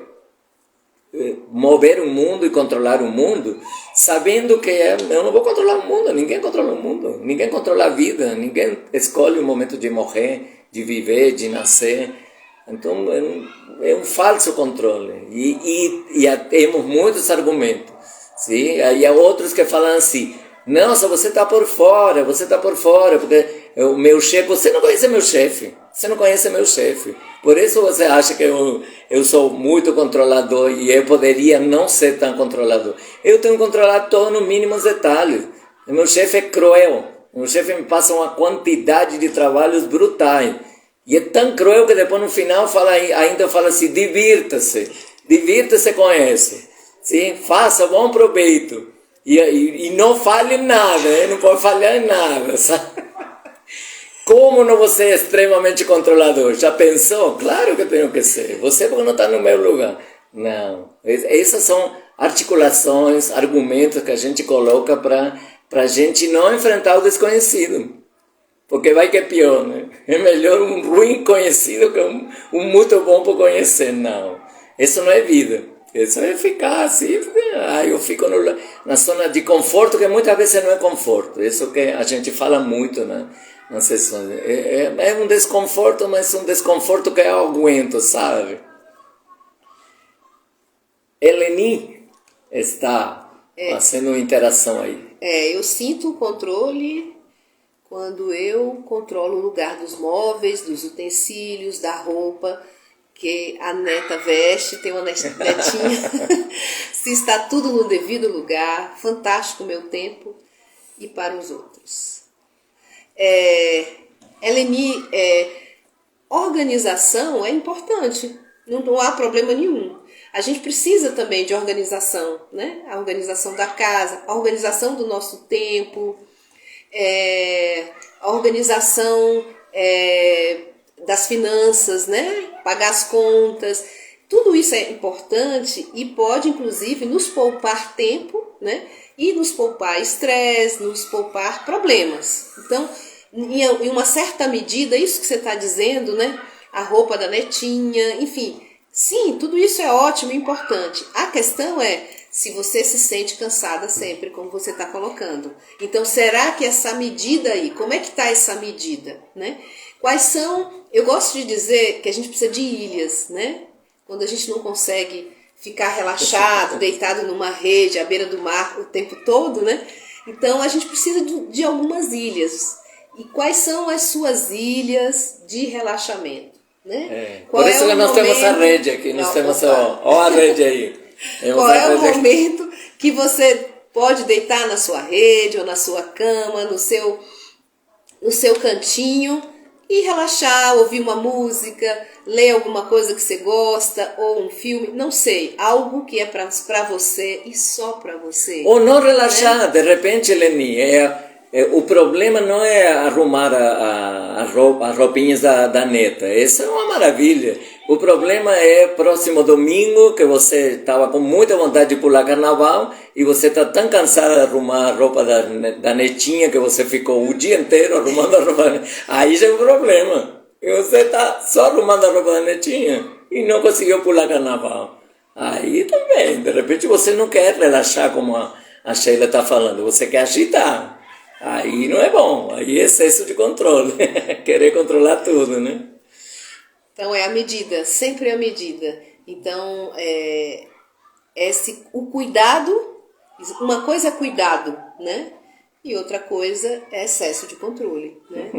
mover o mundo e controlar o mundo, sabendo que eu não vou controlar o mundo, ninguém controla o mundo, ninguém controla a vida, ninguém escolhe o momento de morrer, de viver, de nascer. Então é um falso controle e temos muitos argumentos. Sim? Aí há outros que falam assim, nossa, você está por fora, porque o meu chefe, você não conhece meu chefe, por isso você acha que eu sou muito controlador e eu poderia não ser tão controlador. Eu tenho controlado todo nos mínimos detalhes. O meu chefe é cruel, o meu chefe me passa uma quantidade de trabalhos brutais. E é tão cruel que depois no final ainda fala assim, divirta-se com isso. Sim? Faça bom proveito. E não fale nada, não pode falhar em nada. Sabe? Como não você é extremamente controlador? Já pensou? Claro que eu tenho que ser. Você porque não está no meu lugar. Não. Essas são articulações, argumentos que a gente coloca para a gente não enfrentar o desconhecido. Porque vai que é pior, né? É melhor um ruim conhecido que um muito bom por conhecer. Não. Isso não é vida. Isso é ficar assim, porque eu fico na zona de conforto, que muitas vezes não é conforto. Isso que a gente fala muito, né? Nas sessões. É um desconforto, mas um desconforto que eu aguento, sabe? Eleni está fazendo uma interação aí. Eu sinto o controle quando eu controlo o lugar dos móveis, dos utensílios, da roupa que a neta veste, tem uma netinha, se está tudo no devido lugar, fantástico o meu tempo e para os outros. Eleni, organização é importante, não há problema nenhum. A gente precisa também de organização, né? A organização da casa, a organização do nosso tempo, a organização das finanças, né? Pagar as contas, tudo isso é importante e pode inclusive nos poupar tempo, né? E nos poupar estresse, nos poupar problemas. Então, em uma certa medida, isso que você está dizendo, né? A roupa da netinha, enfim, sim, tudo isso é ótimo e importante. A questão é se você se sente cansada sempre, como você está colocando. Então, será que essa medida aí, como é que está essa medida, né? Quais são, eu gosto de dizer que a gente precisa de ilhas, né? Quando a gente não consegue ficar relaxado, deitado numa rede, à beira do mar o tempo todo, né? Então, a gente precisa de algumas ilhas. E quais são as suas ilhas de relaxamento, né? Por isso que nós temos a rede aqui, nós temos a rede aí. Qual é o momento que você pode deitar na sua rede ou na sua cama, no seu cantinho e relaxar, ouvir uma música, ler alguma coisa que você gosta ou um filme, não sei, algo que é para você e só para você. Ou não relaxar, né? De repente, Eleni, o problema não é arrumar as roupinhas da neta, isso é uma maravilha. O problema é próximo domingo, que você estava com muita vontade de pular carnaval e você está tão cansada de arrumar a roupa da netinha que você ficou o dia inteiro arrumando a roupa. Aí já é um problema. E você está só arrumando a roupa da netinha e não conseguiu pular carnaval. Aí também, de repente você não quer relaxar como a Sheila está falando, você quer agitar. Aí não é bom, aí é excesso de controle, querer controlar tudo, né? Então é a medida, sempre é a medida. Então, o cuidado, uma coisa é cuidado, né? E outra coisa é excesso de controle, né?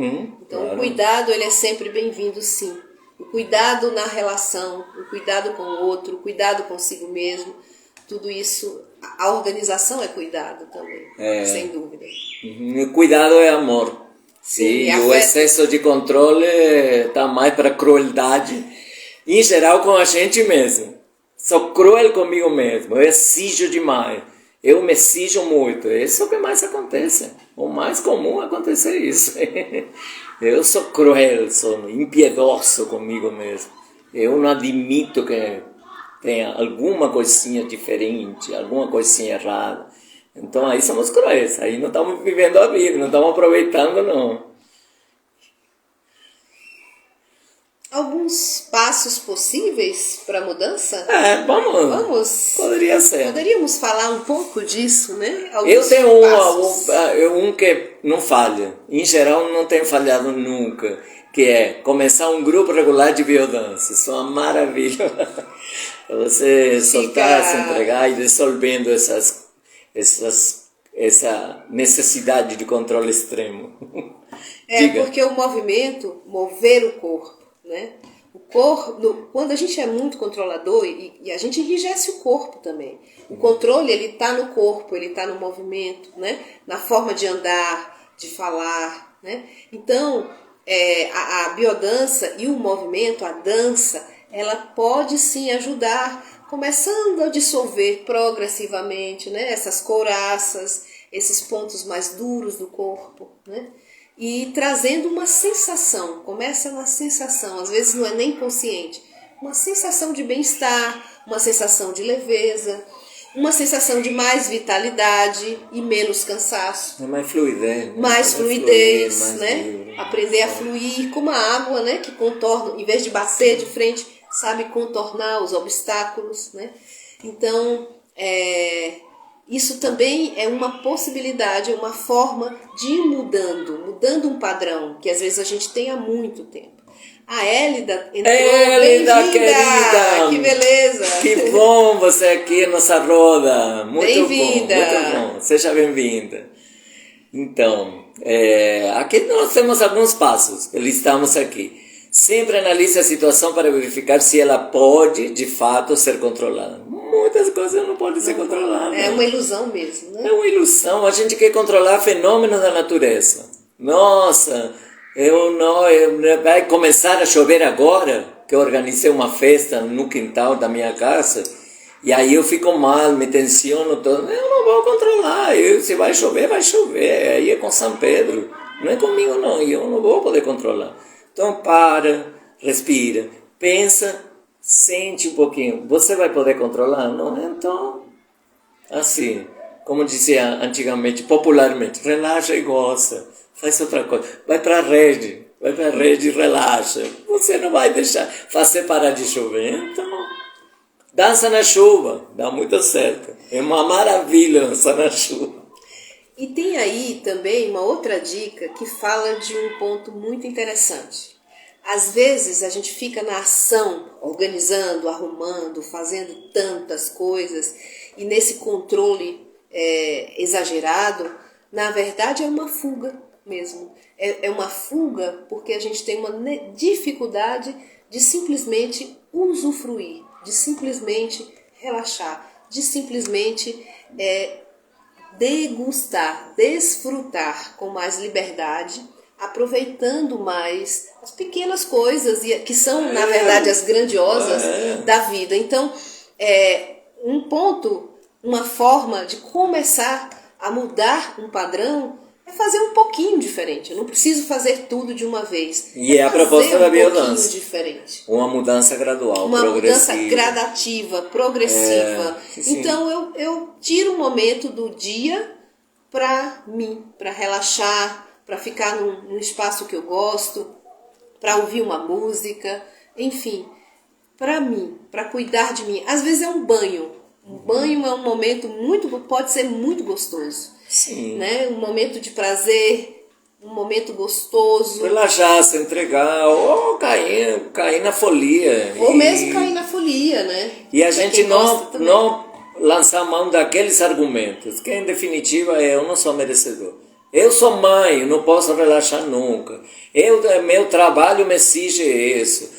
Então claro. O cuidado, ele é sempre bem-vindo, sim. O cuidado na relação, o cuidado com o outro, o cuidado consigo mesmo, tudo isso, a organização é cuidado também, sem dúvida. O cuidado é amor. Sim, e o excesso de controle está mais para crueldade, em geral com a gente mesmo. Sou cruel comigo mesmo, eu exijo demais, eu me exijo muito, isso é o que mais acontece. O mais comum é acontecer isso. Eu sou cruel, sou impiedoso comigo mesmo. Eu não admito que tenha alguma coisinha diferente, alguma coisinha errada. Então aí somos cruéis, aí não estamos vivendo a vida, não estamos aproveitando não. alguns passos possíveis para a mudança? Vamos. Poderia ser. Poderíamos falar um pouco disso, né? Eu tenho um que não falha. Em geral, não tem falhado nunca. Que é começar um grupo regular de biodança. Isso é uma maravilha. Você soltar, se entregar e dissolvendo essa necessidade de controle extremo. Porque o movimento, mover o corpo, né? O corpo, quando a gente é muito controlador, e a gente enrijece o corpo também. O controle, ele está no corpo, ele está no movimento, né? Na forma de andar, de falar, né? Então, a biodança e o movimento, a dança, ela pode sim ajudar, começando a dissolver progressivamente, né? Essas couraças, esses pontos mais duros do corpo, né? E trazendo uma sensação, começa na sensação, às vezes não é nem consciente, uma sensação de bem-estar, uma sensação de leveza, uma sensação de mais vitalidade e menos cansaço. Mais fluidez. Né? Mais fluidez, né? Aprender a fluir como a água, né? Que contorna, em vez de bater de frente, sabe contornar os obstáculos, né? Então, isso também é uma possibilidade, é uma forma de ir mudando um padrão, que às vezes a gente tem há muito tempo. A Hélida entrou. Hélida, querida! Que beleza! Que bom você aqui na nossa roda! Muito bem-vinda! Muito bom! Seja bem-vinda! Então, aqui nós temos alguns passos que listamos aqui. Sempre analise a situação para verificar se ela pode, de fato, ser controlada. Muitas coisas não podem ser controladas. É uma ilusão mesmo, né? É uma ilusão. A gente quer controlar fenômenos da natureza. Nossa, vai começar a chover agora, que eu organizei uma festa no quintal da minha casa, e aí eu fico mal, me tensiono todo. Eu não vou controlar. Se vai chover, vai chover. Aí é com São Pedro. Não é comigo, não. Eu não vou poder controlar. Então para, respira, pensa, sente um pouquinho. Você vai poder controlar? Não? Então, assim, como dizia antigamente, popularmente, relaxa e goza, faz outra coisa. Vai para a rede e relaxa. Você não vai deixar fazer parar de chover. Então, dança na chuva, dá muito certo. É uma maravilha dançar na chuva. E tem aí também uma outra dica que fala de um ponto muito interessante. Às vezes a gente fica na ação, organizando, arrumando, fazendo tantas coisas, e nesse controle exagerado, na verdade é uma fuga mesmo. É uma fuga porque a gente tem uma dificuldade de simplesmente usufruir, de simplesmente relaxar, de simplesmente degustar, desfrutar com mais liberdade, aproveitando mais as pequenas coisas que são, na verdade, as grandiosas da vida. Então, um ponto, uma forma de começar a mudar um padrão é fazer um pouquinho diferente. Eu não preciso fazer tudo de uma vez. E é a proposta da biodança. Diferente. Uma mudança gradual, uma progressiva. Mudança gradativa, progressiva. Então eu tiro um momento do dia para mim, para relaxar, para ficar num espaço que eu gosto, para ouvir uma música, enfim, para mim, para cuidar de mim. Às vezes é um banho. Um banho é um momento pode ser muito gostoso. Sim. Né? Um momento de prazer, um momento gostoso. Relaxar, se entregar, ou cair na folia. Ou mesmo cair na folia, né? E a gente não lançar mão daqueles argumentos, que em definitiva eu não sou merecedor. Eu sou mãe, não posso relaxar nunca. Meu trabalho me exige isso.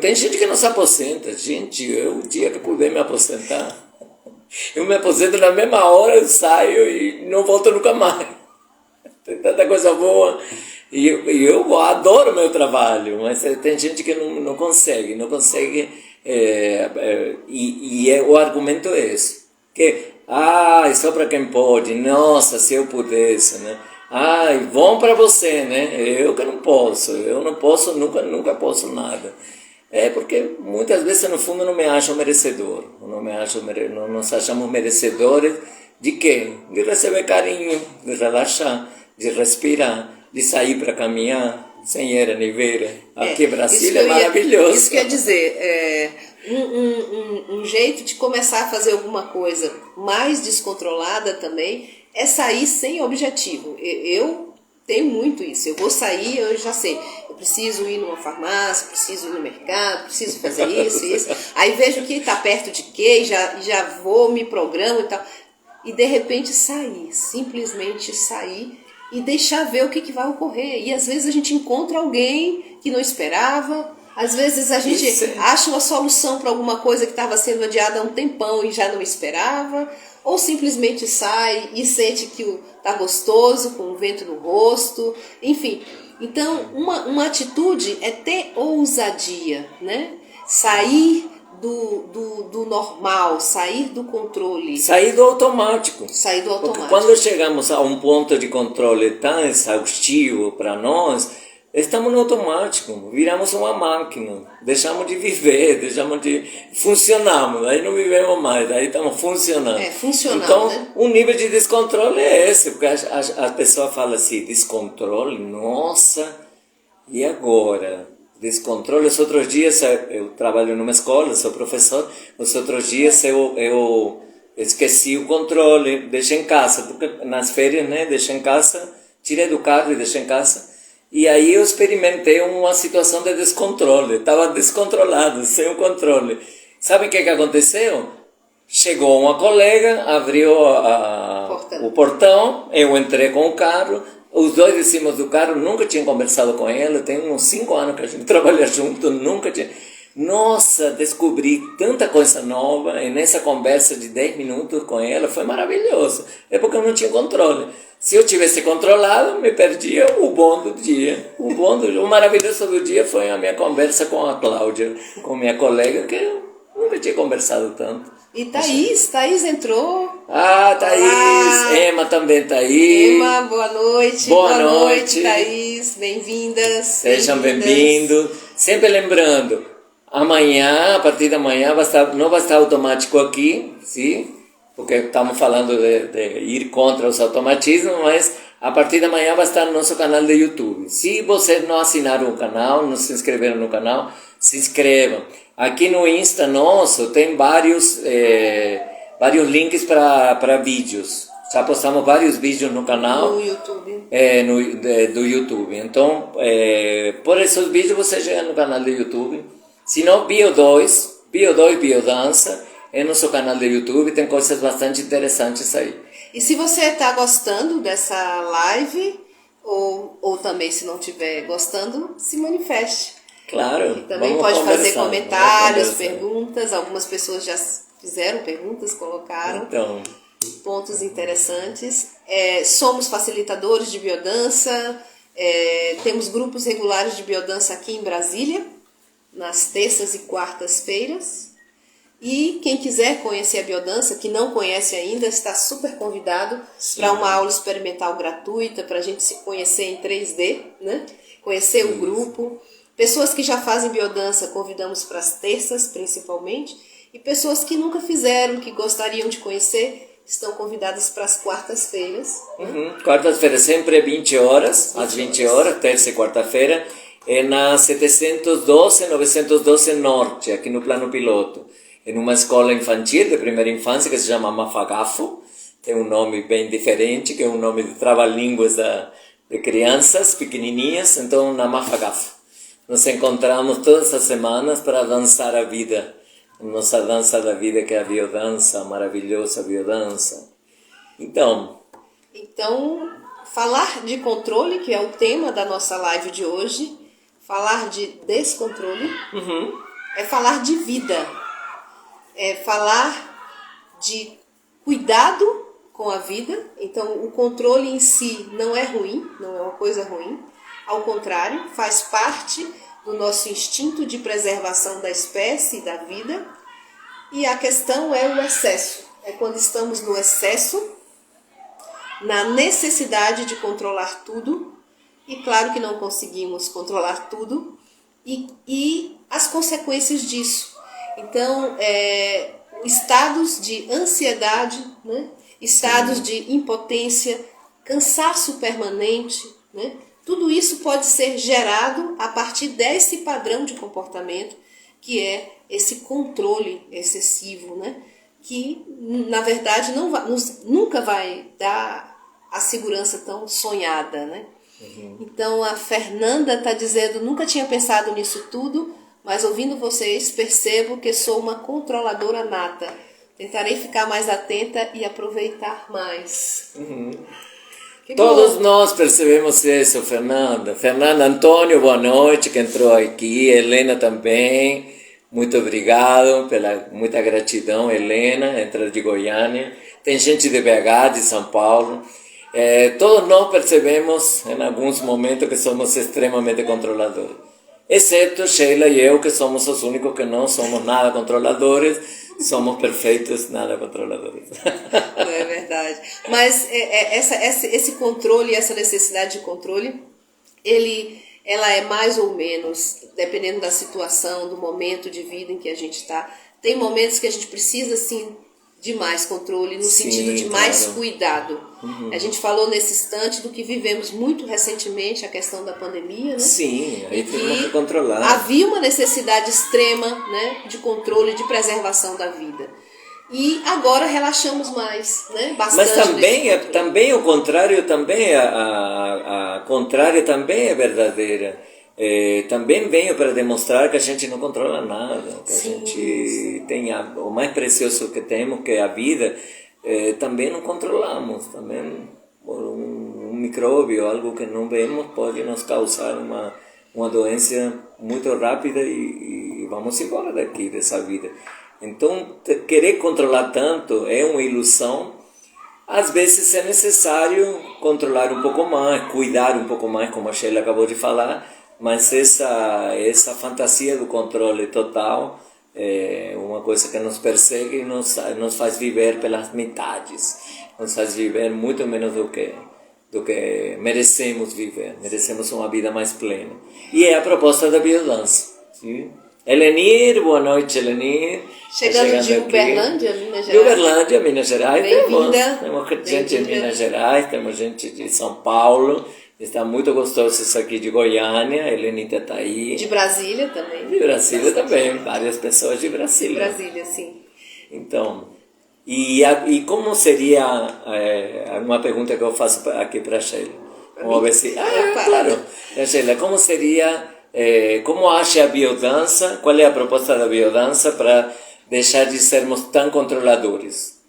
Tem gente que não se aposenta. Gente, o dia que puder me aposentar, eu me aposento na mesma hora, eu saio e não volto nunca mais. Tem tanta coisa boa. E eu adoro meu trabalho, mas tem gente que não consegue. O argumento é esse. Que, é só para quem pode. Nossa, se eu pudesse, né? Bom para você, né? Eu que não posso. Eu não posso, nunca posso nada. Porque muitas vezes, no fundo, não me acho merecedor. Não nos achamos merecedores de quê? De receber carinho, de relaxar, de respirar, de sair para caminhar, sem era nem vera. Aqui Brasília é maravilhoso. Isso quer dizer, um jeito de começar a fazer alguma coisa mais descontrolada também é sair sem objetivo. Eu tenho muito isso. Eu vou sair, eu já sei. Eu preciso ir numa farmácia, preciso ir no mercado, preciso fazer isso. Aí vejo que está perto de quê, já vou, me programo e tal. E de repente simplesmente sair e deixar ver o que vai ocorrer. E às vezes a gente encontra alguém que não esperava, às vezes a gente acha uma solução para alguma coisa que estava sendo adiada há um tempão e já não esperava, ou simplesmente sai e sente que está gostoso, com o vento no rosto, enfim. Então, uma atitude é ter ousadia, né? Sair do normal, sair do controle. Sair do automático. Sair do automático. Porque quando chegamos a um ponto de controle tão exaustivo para nós, estamos no automático, viramos uma máquina, deixamos de viver, funcionamos, aí não vivemos mais, aí estamos funcionando. Funcionando, então, né? O nível de descontrole é esse, porque a pessoa fala assim, descontrole, nossa, e agora? Descontrole. Os outros dias, eu trabalho numa escola, sou professor, os outros dias eu esqueci o controle, deixei em casa, porque nas férias, né, deixei em casa, tirei do carro e deixei em casa, e aí eu experimentei uma situação de descontrole, estava descontrolado, sem o controle. Sabe o que aconteceu? Chegou uma colega, abriu o portão, eu entrei com o carro, os dois em cima do carro, nunca tinha conversado com ela, tem uns 5 anos que a gente trabalha junto, nunca tinha... Nossa, descobri tanta coisa nova, e nessa conversa de 10 minutos com ela, foi maravilhoso, é porque eu não tinha controle. Se eu tivesse controlado, me perdia o bom do dia. O maravilhoso do dia foi a minha conversa com a Cláudia, com minha colega, que eu nunca tinha conversado tanto. E Thaís entrou. Ah, Thaís, olá. Emma também tá aí. Emma, boa noite. Boa noite, Thaís, bem-vindas. Sejam bem-vindos. Sempre lembrando, amanhã, a partir da manhã, não vai estar automático aqui, sim? Porque estamos falando de ir contra os automatismos, mas a partir da manhã vai estar no nosso canal de YouTube. Se vocês não assinaram o canal, não se inscreveram no canal, se inscrevam. Aqui no Insta nosso tem vários links para vídeos. Já postamos vários vídeos no canal. No YouTube. Do YouTube. Então, por esses vídeos você chega no canal do YouTube. Se não, Bio2, Biodança, é nosso canal do YouTube, tem coisas bastante interessantes aí. E se você está gostando dessa live, ou também se não estiver gostando, se manifeste. Claro. E também pode fazer comentários, perguntas. Algumas pessoas já fizeram perguntas, colocaram pontos interessantes. Somos facilitadores de biodança, temos grupos regulares de biodança aqui em Brasília, nas terças e quartas-feiras. E quem quiser conhecer a biodança, que não conhece ainda, está super convidado para uma aula experimental gratuita, para a gente se conhecer em 3D, né? Conhecer o grupo. Pessoas que já fazem biodança, convidamos para as terças, principalmente. E pessoas que nunca fizeram, que gostariam de conhecer, estão convidadas para as quartas-feiras. Quartas-feira sempre é 20 horas, às 20 horas, terça e quarta-feira. É na 912 Norte, aqui no Plano Piloto. É numa escola infantil de primeira infância que se chama Mafagafo. Tem um nome bem diferente, que é um nome de trava-línguas de crianças pequenininhas. Então, na Mafagafo. Nos encontramos todas as semanas para dançar a vida. Nossa dança da vida, que é a biodança, a maravilhosa biodança. Então, falar de controle, que é o tema da nossa live de hoje, falar de descontrole, é falar de vida, é falar de cuidado com a vida. Então, o controle em si não é ruim, não é uma coisa ruim. Ao contrário, faz parte do nosso instinto de preservação da espécie e da vida. E a questão é o excesso. É quando estamos no excesso, na necessidade de controlar tudo. E claro que não conseguimos controlar tudo. E as consequências disso. Então, estados de ansiedade, né? Estados de impotência, cansaço permanente, né? Tudo isso pode ser gerado a partir desse padrão de comportamento, que é esse controle excessivo, né? Que, na verdade, nunca vai dar a segurança tão sonhada, né? Então, a Fernanda está dizendo, nunca tinha pensado nisso tudo, mas ouvindo vocês, percebo que sou uma controladora nata. Tentarei ficar mais atenta e aproveitar mais. Todos nós percebemos isso, Fernanda. Fernanda, Antônio, boa noite, que entrou aqui. Helena também. Muito obrigado, muita gratidão, Helena, entra de Goiânia. Tem gente de BH, de São Paulo. Todos nós percebemos, em alguns momentos, que somos extremamente controladores. Exceto Sheila e eu, que somos os únicos que não somos nada controladores, somos perfeitos, nada controladores. É verdade. Mas esse controle, essa necessidade de controle, ela é mais ou menos, dependendo da situação, do momento de vida em que a gente está. Tem momentos que a gente precisa, sim, de mais controle, no sentido de mais cuidado. A gente falou nesse instante do que vivemos muito recentemente, a questão da pandemia, né? Sim, aí temos que controlar. Havia uma necessidade extrema, né, de controle, de preservação da vida. E agora relaxamos mais, né? Bastante. Mas também o contrário, também a contrária também é verdadeira. Também venho para demonstrar que a gente não controla nada, que a gente tem o mais precioso que temos, que é a vida, também não controlamos. Também por um micróbio, algo que não vemos, pode nos causar uma doença muito rápida e vamos embora daqui, dessa vida. Então, querer controlar tanto é uma ilusão. Às vezes é necessário controlar um pouco mais, cuidar um pouco mais, como a Sheila acabou de falar, mas essa fantasia do controle total é uma coisa que nos persegue e nos faz viver pelas metades, nos faz viver muito menos do que merecemos viver, merecemos uma vida mais plena. E é a proposta da biodança. Sim? Elenir, boa noite, Elenir. Chegando de Uberlândia, Minas Gerais. De Uberlândia, Minas Gerais. Bem-vinda. Temos gente de Minas Gerais, temos gente de São Paulo. Está muito gostoso isso aqui de Goiânia, a Helenita está aí. De Brasília também. De Brasília também, várias pessoas de Brasília. De Brasília, sim. Então, e como seria, uma pergunta que eu faço aqui para a Sheila. Vamos ver se... claro. Sheila, como seria, como acha a biodança, qual é a proposta da biodança para deixar de sermos tão controladores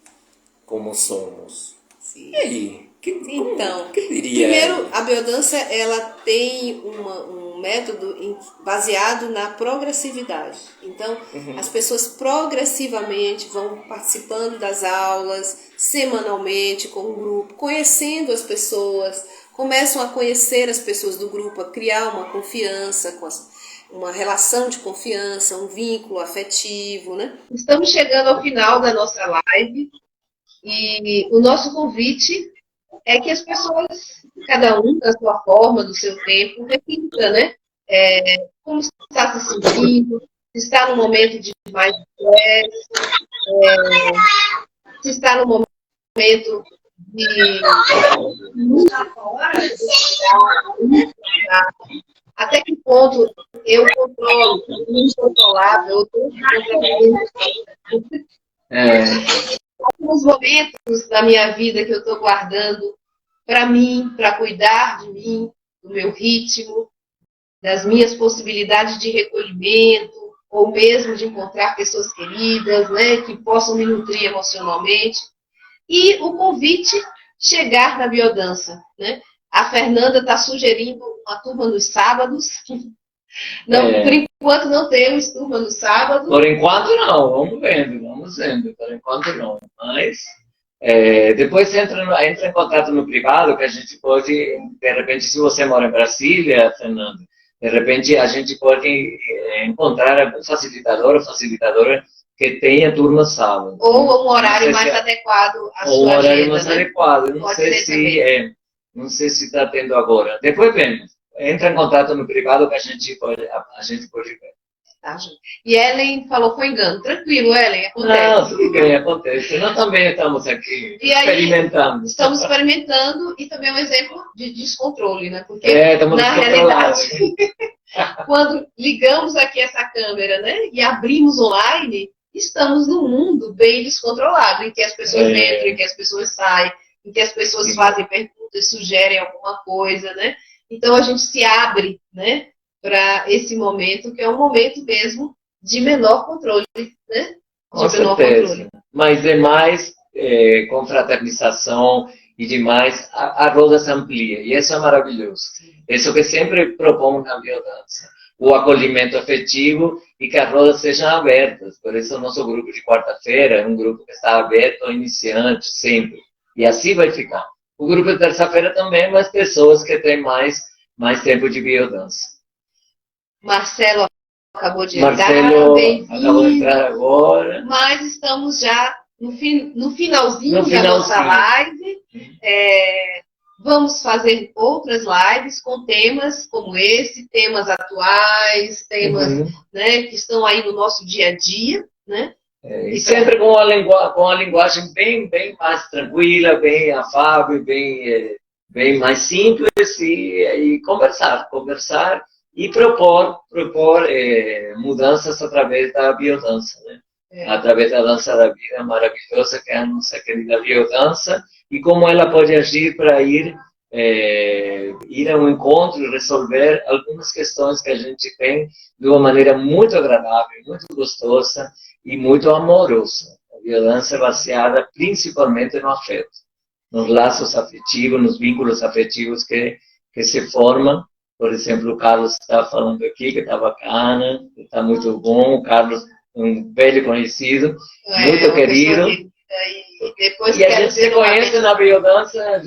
como somos? Sim. E aí? Então, que diria? Primeiro, a biodança ela tem um método baseado na progressividade. Então, as pessoas progressivamente vão participando das aulas, semanalmente, com o grupo, conhecendo as pessoas, começam a conhecer as pessoas do grupo, a criar uma confiança, uma relação de confiança, um vínculo afetivo, né? Estamos chegando ao final da nossa live e o nosso convite é que as pessoas, cada um da sua forma, do seu tempo, reflita, né? Como está se sentindo, se está num momento de mais estresse, se está num momento de até que ponto eu controlo, o incontrolável, eu estou controlando. Alguns momentos da minha vida que eu estou guardando para mim, para cuidar de mim, do meu ritmo, das minhas possibilidades de recolhimento, ou mesmo de encontrar pessoas queridas, né, que possam me nutrir emocionalmente. E o convite chegar na biodança, né? A Fernanda está sugerindo uma turma nos sábados. Não, por enquanto não temos turma no sábado. Por enquanto não, vamos vendo. Por enquanto não. Mas depois entra em contato no privado, que a gente pode, de repente, se você mora em Brasília, Fernando, de repente a gente pode encontrar algum facilitador ou facilitadora que tenha turma sábado. Ou um horário mais adequado à sua agenda. Ou um horário mais adequado. Não sei se está tendo agora. Depois vemos. Entra em contato no privado que a gente pode ver. Tá, gente. E Ellen falou foi engano. Tranquilo, Ellen, acontece. Não, tudo bem, acontece. Nós também estamos aqui experimentando. Estamos experimentando e também é um exemplo de descontrole, né? Porque na realidade, quando ligamos aqui essa câmera, né, e abrimos online, estamos num mundo bem descontrolado, em que as pessoas entram, em que as pessoas saem, em que as pessoas fazem perguntas, sugerem alguma coisa, né? Então a gente se abre, né, para esse momento, que é um momento mesmo de menor controle, né? Com certeza. Mas demais confraternização e demais, a roda se amplia. E isso é maravilhoso. Isso que sempre propomos na biodança. O acolhimento afetivo e que as rodas sejam abertas. Por isso o nosso grupo de quarta-feira é um grupo que está aberto ao iniciante, sempre. E assim vai ficar. O grupo de terça-feira também, mas pessoas que têm mais tempo de biodança. Marcelo acabou de entrar, acabou de entrar agora. Mas estamos já no finalzinho da nossa live. Vamos fazer outras lives com temas como esse, temas atuais, temas né, que estão aí no nosso dia a dia, né? E sempre com a linguagem bem mais tranquila, bem afável, bem mais simples e conversar e propor mudanças através da biodança, né? Através da dança da vida maravilhosa que é a nossa querida biodança e como ela pode agir para ir a um encontro e resolver algumas questões que a gente tem de uma maneira muito agradável, muito gostosa e muito amorosa. A biodança é baseada principalmente no afeto, nos laços afetivos, nos vínculos afetivos que se formam. Por exemplo, o Carlos está falando aqui que está bacana, está muito bom. O Carlos, um velho conhecido, muito querido. E a gente se conhece na biodança,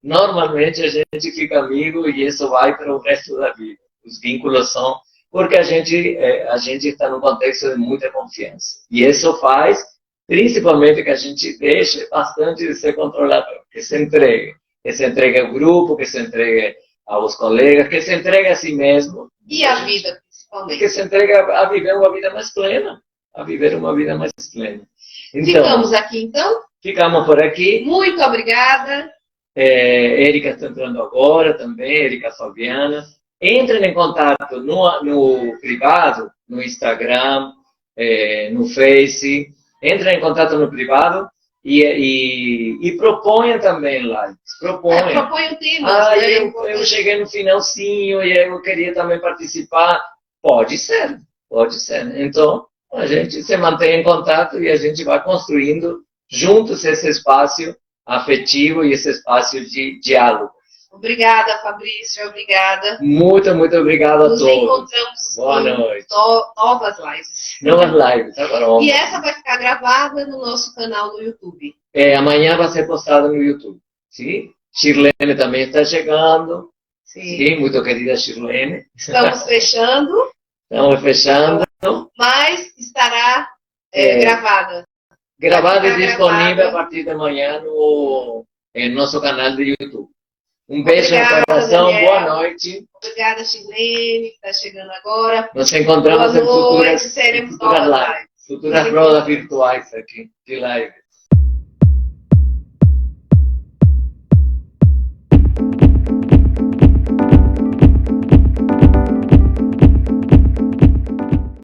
normalmente a gente fica amigo e isso vai para o resto da vida. Os vínculos são porque a gente está num contexto de muita confiança. E isso faz, principalmente, que a gente deixe bastante de ser controlador, que se entregue ao grupo, que se entregue aos colegas, que se entregue a si mesmo. E a vida, principalmente. Que se entregue a viver uma vida mais plena. Então, ficamos aqui, então? Ficamos por aqui. Muito obrigada. Érica está entrando agora também, Érica Fabiana. Entrem em contato no privado, no Instagram, no Face. Entrem em contato no privado. E proponha também lives. Proponha temas. Eu cheguei no finalzinho e eu queria também participar. Pode ser. Então, a gente se mantém em contato e a gente vai construindo juntos esse espaço afetivo e esse espaço de diálogo. Obrigada, Fabrício. Obrigada. Muito obrigado a todos. Nos encontramos. Boa noite. Novas lives. Agora, e essa vai ficar gravada no nosso canal no YouTube. Amanhã vai ser postada no YouTube. Sim? Shirlene também está chegando. Sim, muito querida Shirlene. Estamos fechando. Mas estará gravada. Gravada e disponível a partir de amanhã no nosso canal do YouTube. Um beijo no coração, Daniel. Boa noite. Obrigada, Shirlene, que está chegando agora. Nos encontramos em futuras lives. Futuras rodas virtuais aqui, de live.